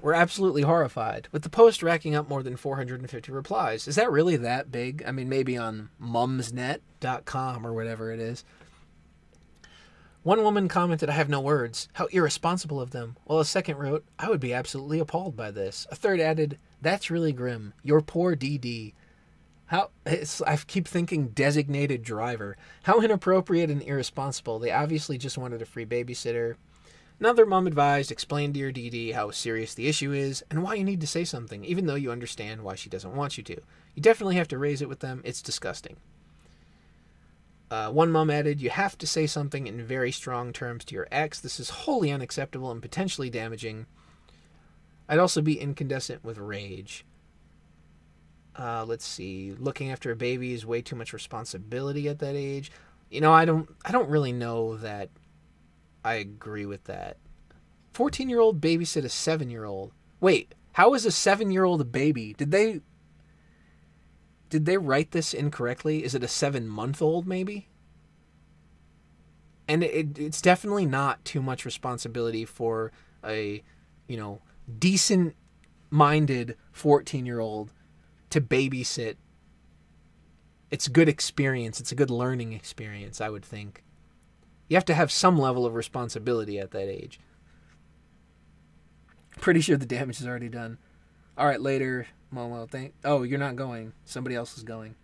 We're absolutely horrified, with the post racking up more than 450 replies. Is that really that big? I mean, maybe on mumsnet.com or whatever it is. One woman commented, I have no words. How irresponsible of them. While a second wrote, I would be absolutely appalled by this. A third added, that's really grim. Your poor DD. I keep thinking designated driver. How inappropriate and irresponsible. They obviously just wanted a free babysitter. Another mom advised, explain to your DD how serious the issue is and why you need to say something, even though you understand why she doesn't want you to. You definitely have to raise it with them. It's disgusting. One mom added, you have to say something in very strong terms to your ex. This is wholly unacceptable and potentially damaging. I'd also be incandescent with rage. Let's see. Looking after a baby is way too much responsibility at that age. You know, I don't really know that I agree with that. 14-year-old babysit a 7-year-old. Wait, how is a 7-year-old a baby? Did they write this incorrectly? Is it a 7-month-old maybe? And it's definitely not too much responsibility for a, decent-minded 14-year-old to babysit. It's a good experience. It's a good learning experience, I would think. You have to have some level of responsibility at that age. Pretty sure the damage is already done. All right, later, Momo. Oh, you're not going. Somebody else is going.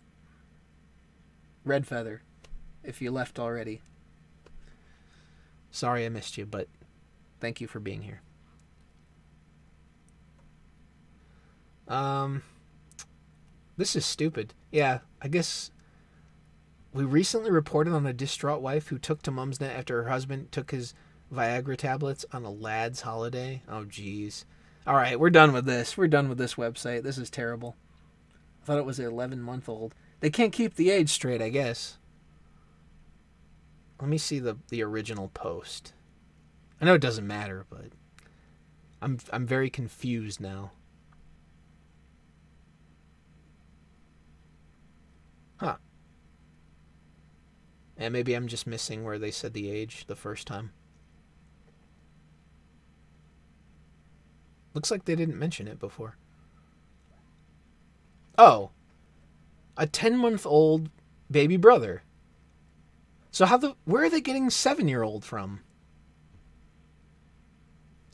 Red Feather, if you left already. Sorry I missed you, but thank you for being here. This is stupid. Yeah, I guess we recently reported on a distraught wife who took to Mumsnet after her husband took his Viagra tablets on a lad's holiday. Oh, jeez. All right, we're done with this. We're done with this website. This is terrible. I thought it was an 11-month-old. They can't keep the age straight, I guess. Let me see the original post. I know it doesn't matter, but I'm very confused now. Huh. And maybe I'm just missing where they said the age the first time. Looks like they didn't mention it before. Oh. A 10-month-old baby brother. So where are they getting 7-year-old from?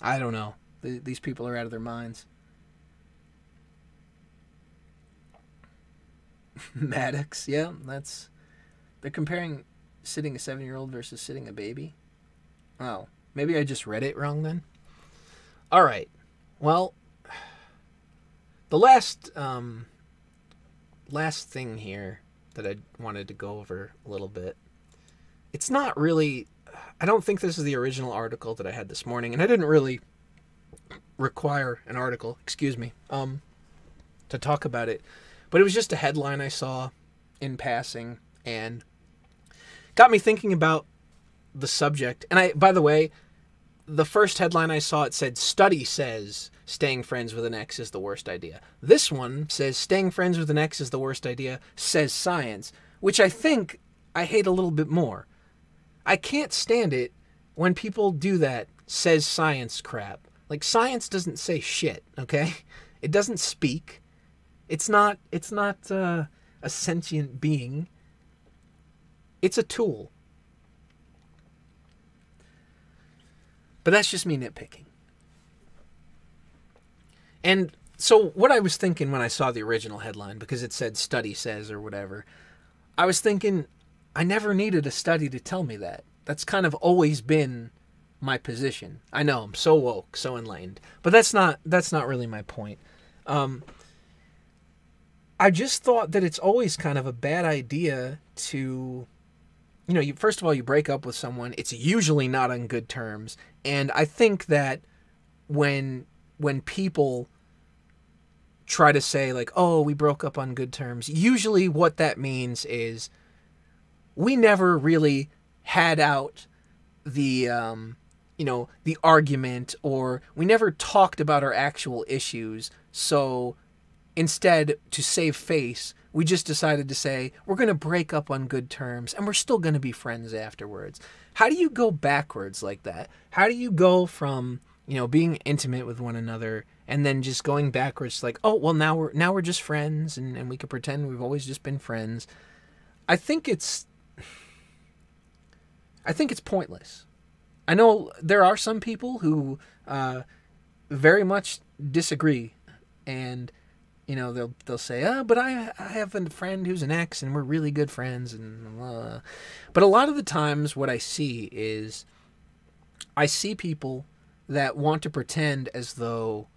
I don't know. These people are out of their minds. Maddox, yeah, they're comparing sitting a 7-year-old versus sitting a baby. Oh, maybe I just read it wrong then. All right. Well, the last thing here that I wanted to go over a little bit. It's not really, I don't think this is the original article that I had this morning, and I didn't really require an article, to talk about it. But it was just a headline I saw in passing and got me thinking about the subject. And by the way, the first headline I saw, it said, "Study says staying friends with an ex is the worst idea." This one says, "Staying friends with an ex is the worst idea, says science," which I think I hate a little bit more. I can't stand it when people do that says science crap. Like, science doesn't say shit, okay? It doesn't speak. It's not a sentient being. It's a tool. But that's just me nitpicking. And so what I was thinking when I saw the original headline, because it said "study says" or whatever, I was thinking I never needed a study to tell me that. That's kind of always been my position. I know, I'm so woke, so enlightened. But that's not really my point. I just thought that it's always kind of a bad idea to, first of all, you break up with someone, it's usually not on good terms. And I think that when people try to say, like, oh, we broke up on good terms, usually what that means is we never really had out the argument, or we never talked about our actual issues. So instead, to save face, we just decided to say, we're going to break up on good terms, and we're still going to be friends afterwards. How do you go backwards like that? How do you go from, being intimate with one another and then just going backwards like, oh, well, now we're just friends, and we can pretend we've always just been friends? I think it's pointless. I know there are some people who very much disagree, and they'll say, but I have a friend who's an ex, and we're really good friends, and but a lot of the times what I see is I see people that want to pretend as though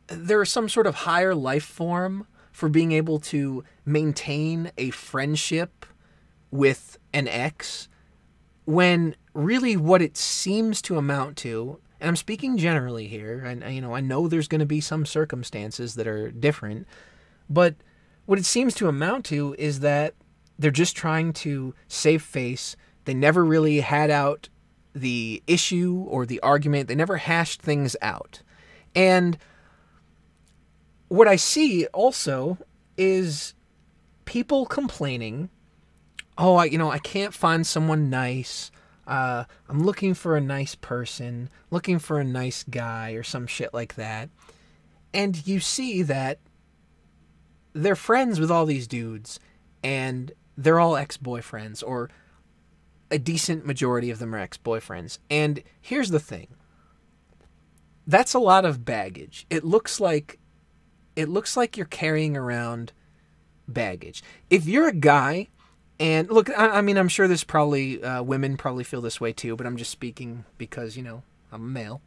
there is some sort of higher life form for being able to maintain a friendship with an ex, when really what it seems to amount to, and I'm speaking generally here, and I know there's going to be some circumstances that are different, but what it seems to amount to is that they're just trying to save face. They never really had out the issue or the argument. They never hashed things out. And what I see also is people complaining, oh, I can't find someone nice. I'm looking for a nice person, looking for a nice guy, or some shit like that. And you see that they're friends with all these dudes, and they're all ex-boyfriends, or a decent majority of them are ex-boyfriends. And here's the thing. That's a lot of baggage. It looks like you're carrying around baggage. If you're a guy, and look, I mean, I'm sure there's probably, women probably feel this way too, but I'm just speaking because, I'm a male.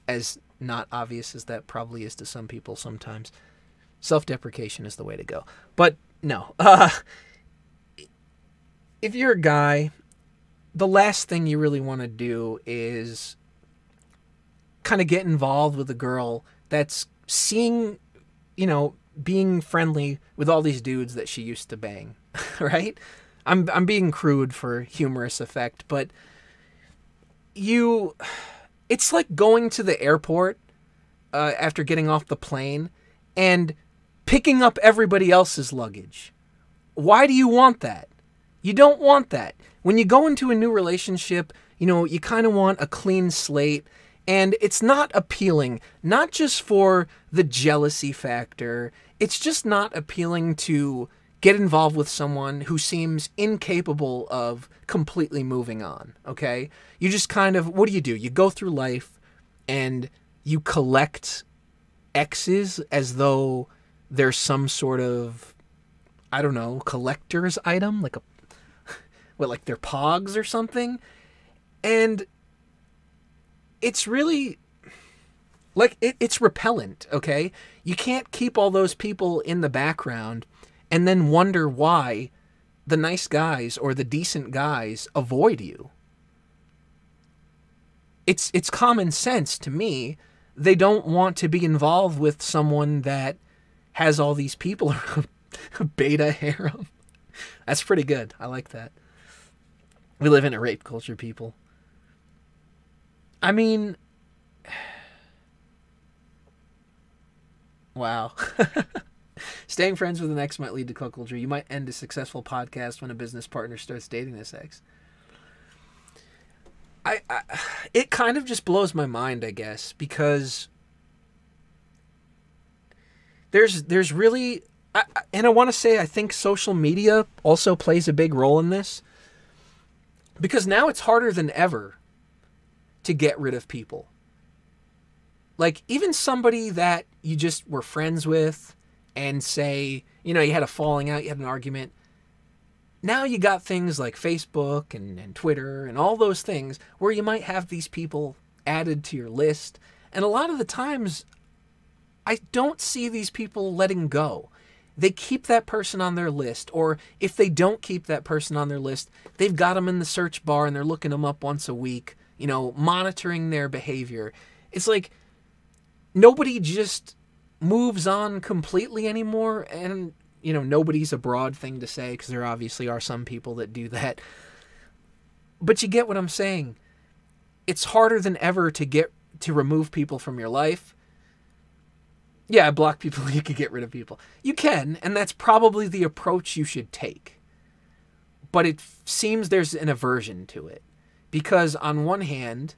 As not obvious as that probably is to some people sometimes. Self-deprecation is the way to go. But no, if you're a guy, the last thing you really want to do is kind of get involved with a girl that's seeing, being friendly with all these dudes that she used to bang, right? I'm being crude for humorous effect, but it's like going to the airport after getting off the plane and picking up everybody else's luggage. Why do you want that? You don't want that. When you go into a new relationship, you kind of want a clean slate, and it's not appealing, not just for the jealousy factor. It's just not appealing to get involved with someone who seems incapable of completely moving on, okay? You just kind of, what do? You go through life and you collect exes as though there's some sort of, I don't know, collector's item, like like their pogs or something. And it's really, like, it's repellent, okay? You can't keep all those people in the background and then wonder why the nice guys or the decent guys avoid you. It's common sense to me. They don't want to be involved with someone that has all these people around. Beta harem. That's pretty good. I like that. We live in a rape culture, people. I mean, wow. Staying friends with an ex might lead to cuckoldry. You might end a successful podcast when a business partner starts dating this ex. It kind of just blows my mind, I guess, because there's really, and I want to say I think social media also plays a big role in this, because now it's harder than ever to get rid of people. Like, even somebody that you just were friends with and say, you had a falling out, you had an argument. Now you got things like Facebook and Twitter and all those things where you might have these people added to your list. And a lot of the times, I don't see these people letting go. They keep that person on their list, or if they don't keep that person on their list, they've got them in the search bar and they're looking them up once a week, monitoring their behavior. It's like nobody just moves on completely anymore, and nobody's a broad thing to say, because there obviously are some people that do that. But you get what I'm saying. It's harder than ever to remove people from your life. Yeah, block people, you can get rid of people. You can, and that's probably the approach you should take. But it seems there's an aversion to it. Because on one hand,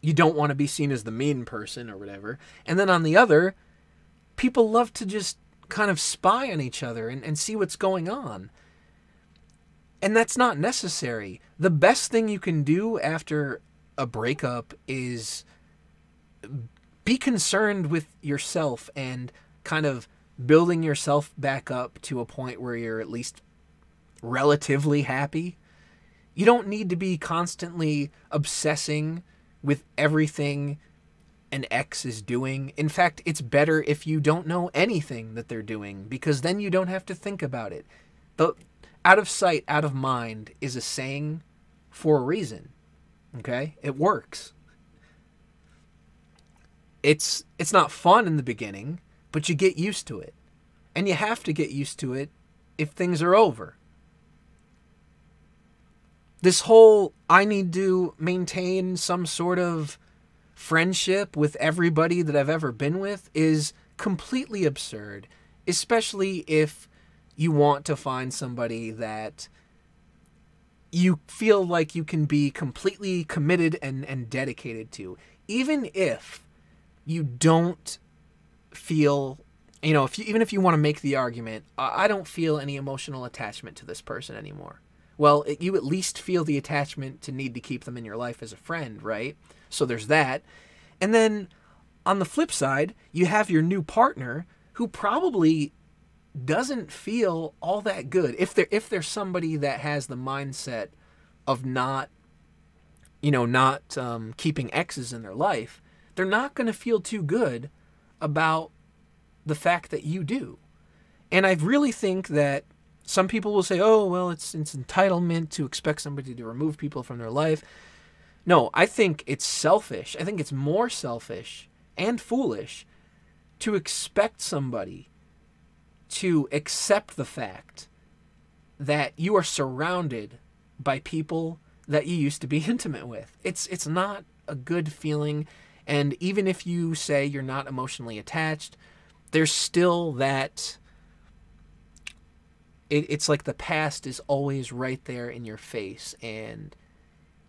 you don't want to be seen as the mean person or whatever. And then on the other, people love to just kind of spy on each other and see what's going on. And that's not necessary. The best thing you can do after a breakup is be concerned with yourself and kind of building yourself back up to a point where you're at least relatively happy. You don't need to be constantly obsessing with everything an ex is doing. In fact, it's better if you don't know anything that they're doing, because then you don't have to think about it. The out of sight, out of mind is a saying for a reason. Okay? It works. It's not fun in the beginning, but you get used to it. And you have to get used to it if things are over. This whole, I need to maintain some sort of friendship with everybody that I've ever been with, is completely absurd, especially if you want to find somebody that you feel like you can be completely committed and dedicated to. Even if you don't feel, even if you want to make the argument, I don't feel any emotional attachment to this person anymore. Well, you at least feel the attachment to need to keep them in your life as a friend, right? So there's that. And then on the flip side, you have your new partner who probably doesn't feel all that good. If there's somebody that has the mindset of not keeping exes in their life, they're not going to feel too good about the fact that you do. And I really think that some people will say, oh, well, it's entitlement to expect somebody to remove people from their life. No, I think it's selfish. I think it's more selfish and foolish to expect somebody to accept the fact that you are surrounded by people that you used to be intimate with. It's not a good feeling, and even if you say you're not emotionally attached, there's still that... It's like the past is always right there in your face, and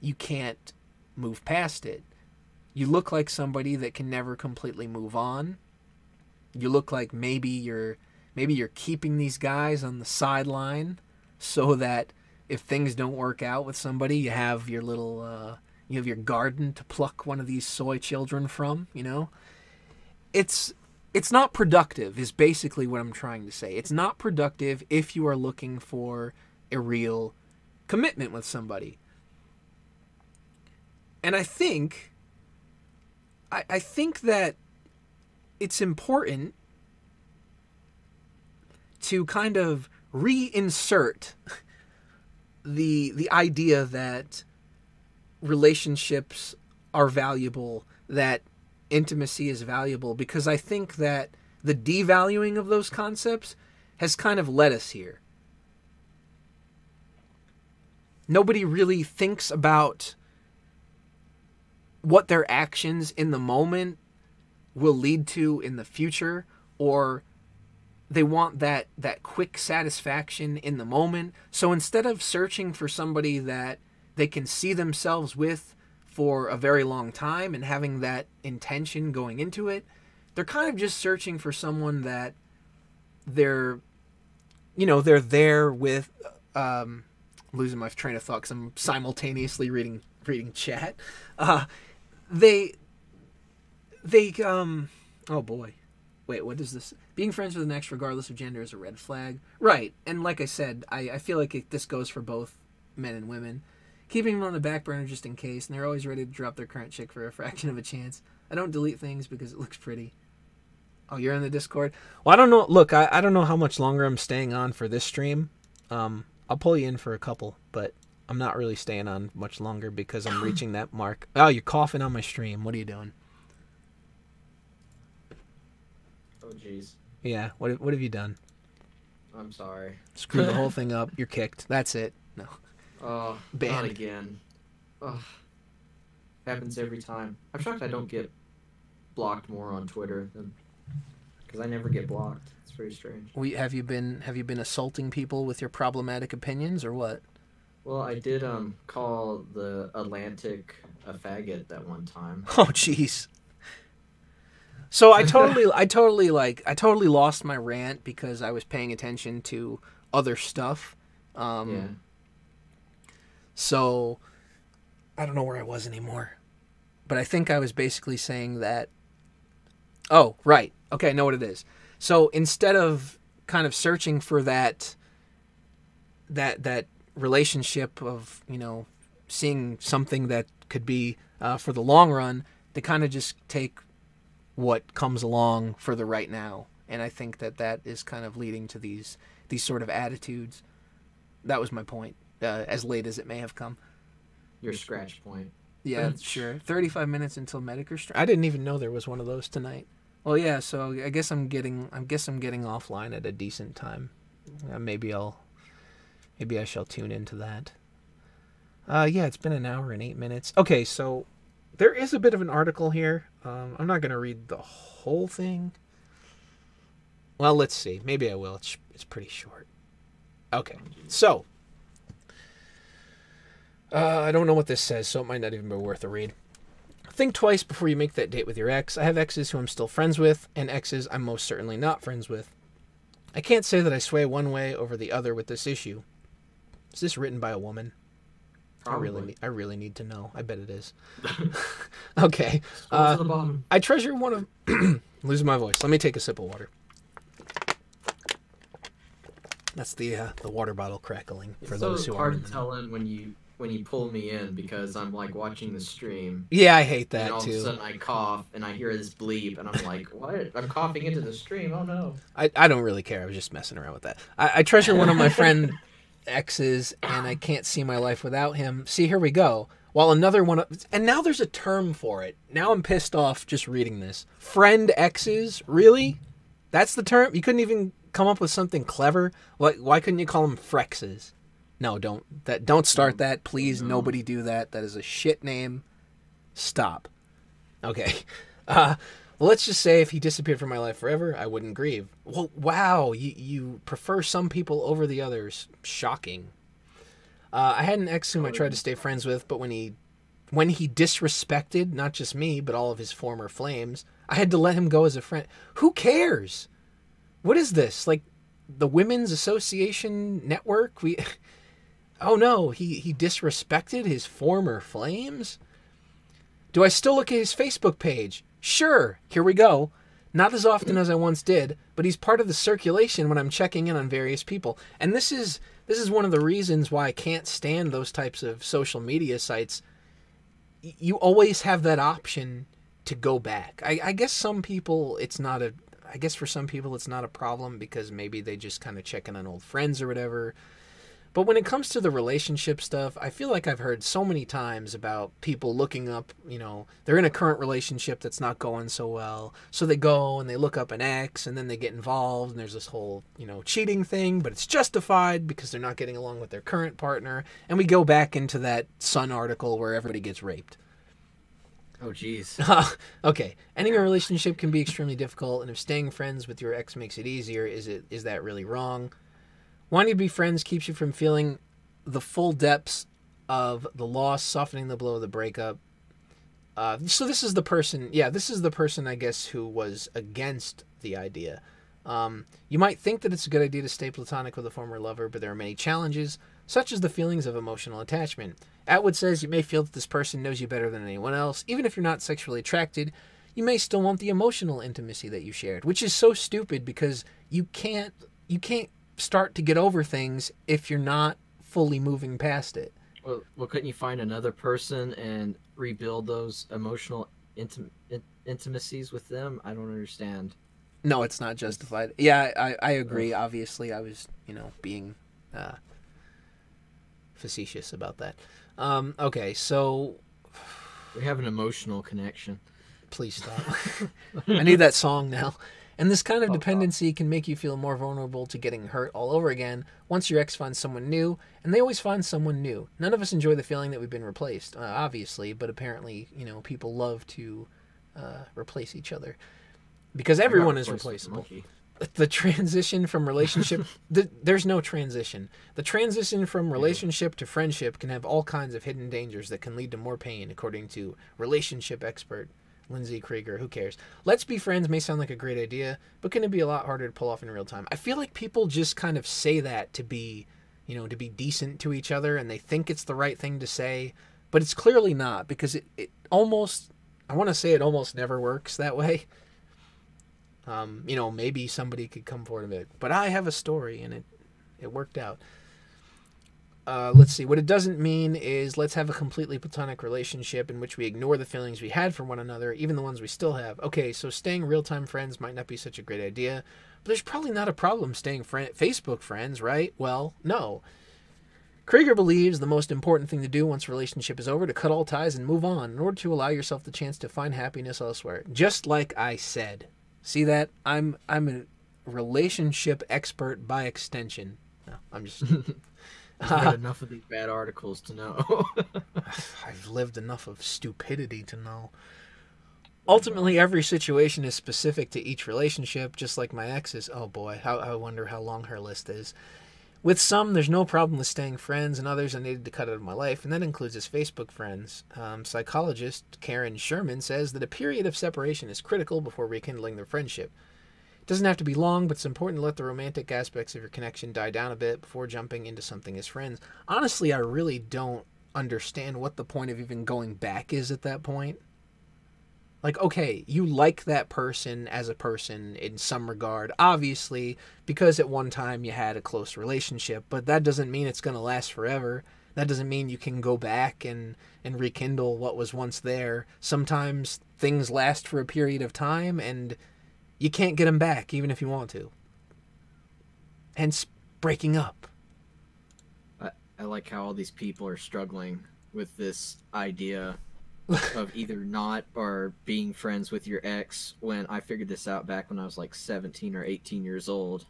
you can't move past it. You look like somebody that can never completely move on. You look like maybe you're keeping these guys on the sideline so that if things don't work out with somebody, you have your little you have your garden to pluck one of these soy children from, you know? It's not productive, is basically what I'm trying to say. It's not productive if you are looking for a real commitment with somebody. And I think that it's important to kind of reinsert the idea that relationships are valuable, that intimacy is valuable, because I think that the devaluing of those concepts has kind of led us here. Nobody really thinks about what their actions in the moment will lead to in the future, or they want that quick satisfaction in the moment. So instead of searching for somebody that they can see themselves with for a very long time and having that intention going into it, they're kind of just searching for someone that they're there with. Losing my train of thought because I'm simultaneously reading chat. Oh boy, wait, what is this? Being friends with an ex regardless of gender is a red flag, right? And like I said, I feel like this goes for both men and women. Keeping them on the back burner just in case, and they're always ready to drop their current chick for a fraction of a chance. I don't delete things because it looks pretty. Oh, you're in the Discord? Well, I don't know. Look, I don't know how much longer I'm staying on for this stream. I'll pull you in for a couple, but I'm not really staying on much longer because I'm reaching that mark. Oh, you're coughing on my stream. What are you doing? Oh, jeez. Yeah, what have you done? I'm sorry. Screw the whole thing up. You're kicked. That's it. No. Oh, Banned. not again. Ugh. Happens every time. I'm shocked I don't get blocked more on Twitter than because I never get blocked. It's very strange. Have you been assaulting people with your problematic opinions or what? Well, I did call the Atlantic a faggot that one time. Oh, jeez. So I totally lost my rant because I was paying attention to other stuff. Yeah. So I don't know where I was anymore. But I think I was basically saying that... Oh, right. Okay, I know what it is. So instead of kind of searching for that relationship of, seeing something that could be for the long run, they kind of just take what comes along for the right now. And I think that is kind of leading to these sort of attitudes. That was my point, as late as it may have come. Your scratch point. Yeah, sure. 35 minutes until Medicare stream. I didn't even know there was one of those tonight. Well, yeah. So I guess I'm getting offline at a decent time. Maybe I shall tune into that. Yeah, it's been an hour and 8 minutes. Okay, so there is a bit of an article here. I'm not gonna read the whole thing. Well, let's see. Maybe I will. It's pretty short. Okay, so I don't know what this says, so it might not even be worth a read. Think twice before you make that date with your ex. I have exes who I'm still friends with, and exes I'm most certainly not friends with. I can't say that I sway one way over the other with this issue. Is this written by a woman? Probably. I really need to know. I bet it is. Okay. Scroll to the bottom. I treasure one of... Losing my voice. Let me take a sip of water. That's the water bottle crackling for those who aren't. It's so hard to tell when you pull me in because I'm like watching the stream. Yeah, I hate that and all too. Of a sudden I cough and I hear this bleep and I'm like, what? I'm coughing into the stream. Oh no. I don't really care. I was just messing around with that. I treasure one of my friend exes and I can't see my life without him. See, here we go. While another one, and now there's a term for it. Now I'm pissed off just reading this. Friend exes, really? That's the term? You couldn't even come up with something clever. Why couldn't you call them Frexes? No, don't start that. Please, No. nobody do that. That is a shit name. Stop. Okay. Well, let's just say if he disappeared from my life forever, I wouldn't grieve. Well, wow, you prefer some people over the others. Shocking. I had an ex whom I tried to stay friends with, but when he disrespected not just me, but all of his former flames, I had to let him go as a friend. Who cares? What is this? Like the Women's Association Network? Oh no, he disrespected his former flames? Do I still look at his Facebook page? Sure, here we go. Not as often as I once did, but he's part of the circulation when I'm checking in on various people. And this is one of the reasons why I can't stand those types of social media sites. You always have that option to go back. I guess some people I guess for some people it's not a problem because maybe they just kind of check in on old friends or whatever. But when it comes to the relationship stuff, I feel like I've heard so many times about people looking up, they're in a current relationship that's not going so well. So they go and they look up an ex and then they get involved and there's this whole, cheating thing, but it's justified because they're not getting along with their current partner. And we go back into that Sun article where everybody gets raped. Oh, jeez. Okay. Ending a relationship can be extremely difficult, and if staying friends with your ex makes it easier, is that really wrong? Wanting to be friends keeps you from feeling the full depths of the loss, softening the blow of the breakup. So this is the person, I guess, who was against the idea. You might think that it's a good idea to stay platonic with a former lover, but there are many challenges, such as the feelings of emotional attachment. Atwood says you may feel that this person knows you better than anyone else. Even if you're not sexually attracted, you may still want the emotional intimacy that you shared, which is so stupid because you can't start to get over things if you're not fully moving past it. Well, couldn't you find another person and rebuild those emotional intimacies with them? I don't understand. No, it's not justified. Yeah, I agree. Obviously, I was, being facetious about that. Okay, so we have an emotional connection. Please stop. I need that song now. And this kind of dependency can make you feel more vulnerable to getting hurt all over again once your ex finds someone new, and they always find someone new. None of us enjoy the feeling that we've been replaced, obviously, but apparently, people love to replace each other. Because everyone is replaceable. The transition from relationship... there's no transition. The transition from relationship to friendship can have all kinds of hidden dangers that can lead to more pain, according to relationship expert Lindsay Krieger. Who cares? Let's be friends may sound like a great idea, but can it be a lot harder to pull off in real time? I feel like people just kind of say that to be, to be decent to each other, and they think it's the right thing to say, but it's clearly not, because it almost... I want to say it almost never works that way. Maybe somebody could come forward and be like, but I have a story, and it worked out. Let's see. What it doesn't mean is let's have a completely platonic relationship in which we ignore the feelings we had for one another, even the ones we still have. Okay, so staying real-time friends might not be such a great idea, but there's probably not a problem staying Facebook friends, right? Well, no. Krieger believes the most important thing to do once a relationship is over to cut all ties and move on in order to allow yourself the chance to find happiness elsewhere. Just like I said. See that? I'm a relationship expert by extension. No, I'm just... I've read enough of these bad articles to know. I've lived enough of stupidity to know. Ultimately, every situation is specific to each relationship, just like my ex's. Oh boy, I wonder how long her list is. With some, there's no problem with staying friends, and others I needed to cut out of my life, and that includes his Facebook friends. Psychologist Karen Sherman says that a period of separation is critical before rekindling their friendship. It doesn't have to be long, but it's important to let the romantic aspects of your connection die down a bit before jumping into something as friends. Honestly, I really don't understand what the point of even going back is at that point. Like, okay, you like that person as a person in some regard, obviously, because at one time you had a close relationship, but that doesn't mean it's going to last forever. That doesn't mean you can go back and rekindle what was once there. Sometimes things last for a period of time, and you can't get them back, even if you want to. Hence, breaking up. I like how all these people are struggling with this idea of either not or being friends with your ex, when I figured this out back when I was like 17 or 18 years old.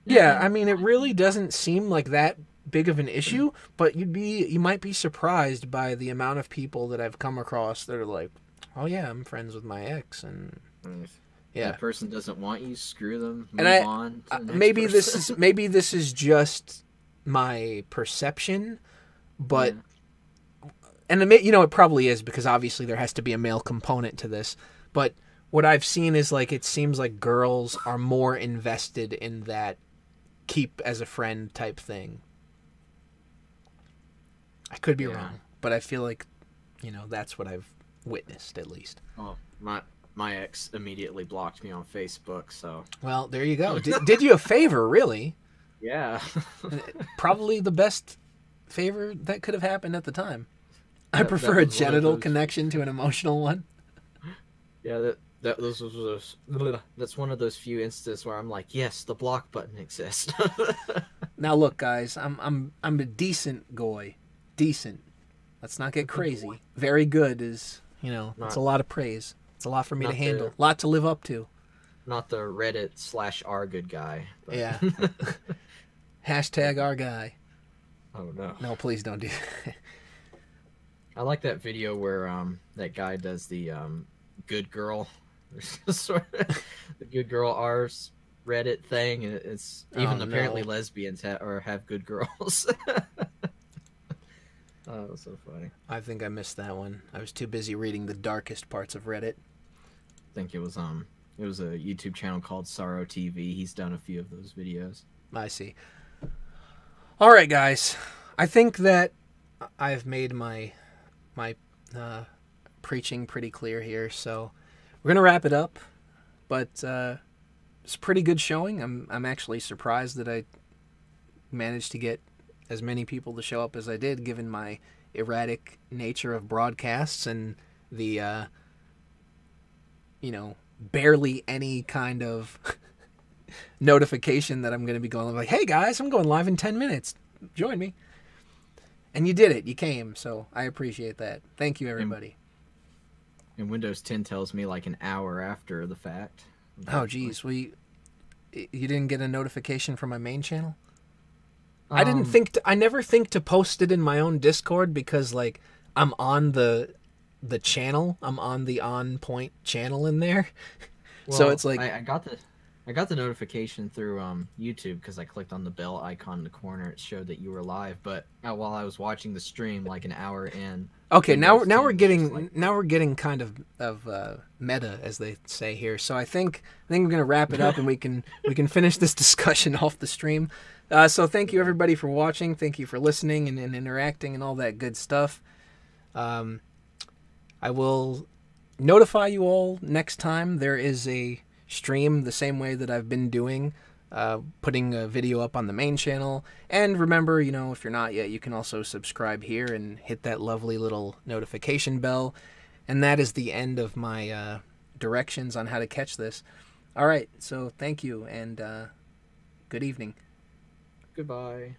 Yeah, I mean, it really doesn't seem like that big of an issue, but you might be surprised by the amount of people that I've come across that are like, "Oh yeah, I'm friends with my ex," and If yeah. that person doesn't want you, screw them. And Move on to the next maybe person. this is just my perception, but Yeah. and it probably is because obviously there has to be a male component to this, but what I've seen is like it seems like girls are more invested in that keep as a friend type thing. I could be Yeah. wrong, but I feel like that's what I've witnessed at least. Oh, my ex immediately blocked me on Facebook, so Well, there you go. Did you a favor, really? yeah. Probably the best favor that could have happened at the time. I That prefer a was one of genital those- connection to an emotional one. Yeah, that's one of those few instances where I'm like, yes, the block button exists. Now look, guys, I'm a decent goy. Decent. Let's not get crazy. Very good is, it's Not- a lot of praise. It's a lot for me to not handle. the- A lot to live up to. Not the Reddit/r good guy. But... Yeah. Hashtag our guy. Oh no. No, please don't do that. I like that video where that guy does the good girl, sort of the good girl R's Reddit thing, and it's even Oh, apparently no. lesbians have good girls. Oh, that's so funny. I think I missed that one. I was too busy reading the darkest parts of Reddit. I think it was a YouTube channel called Sorrow TV. He's done a few of those videos. I see. All right, guys. I think that I've made my preaching pretty clear here, so we're gonna wrap it up. But it's a pretty good showing. I'm actually surprised that I managed to get as many people to show up as I did, given my erratic nature of broadcasts and the barely any kind of notification that I'm going to be going like, hey guys, I'm going live in 10 minutes. Join me. And you did it. You came. So I appreciate that. Thank you, everybody. And Windows 10 tells me like an hour after the fact. Oh, geez. You didn't get a notification from my main channel? I didn't think I never think to post it in my own Discord because like I'm on the channel. I'm on the On Point channel in there. So it's like I got the notification through YouTube because I clicked on the bell icon in the corner. It showed that you were live, but while I was watching the stream, like an hour in. okay, now Windows 10 we're was getting just like- now we're getting kind of meta, as they say here. So I think we're gonna wrap it up and we can finish this discussion off the stream. So thank you everybody for watching. Thank you for listening and interacting and all that good stuff. I will notify you all next time there is a stream the same way that I've been doing, putting a video up on the main channel. And remember, if you're not yet, you can also subscribe here and hit that lovely little notification bell. And that is the end of my directions on how to catch this. All right, so thank you and good evening. Goodbye.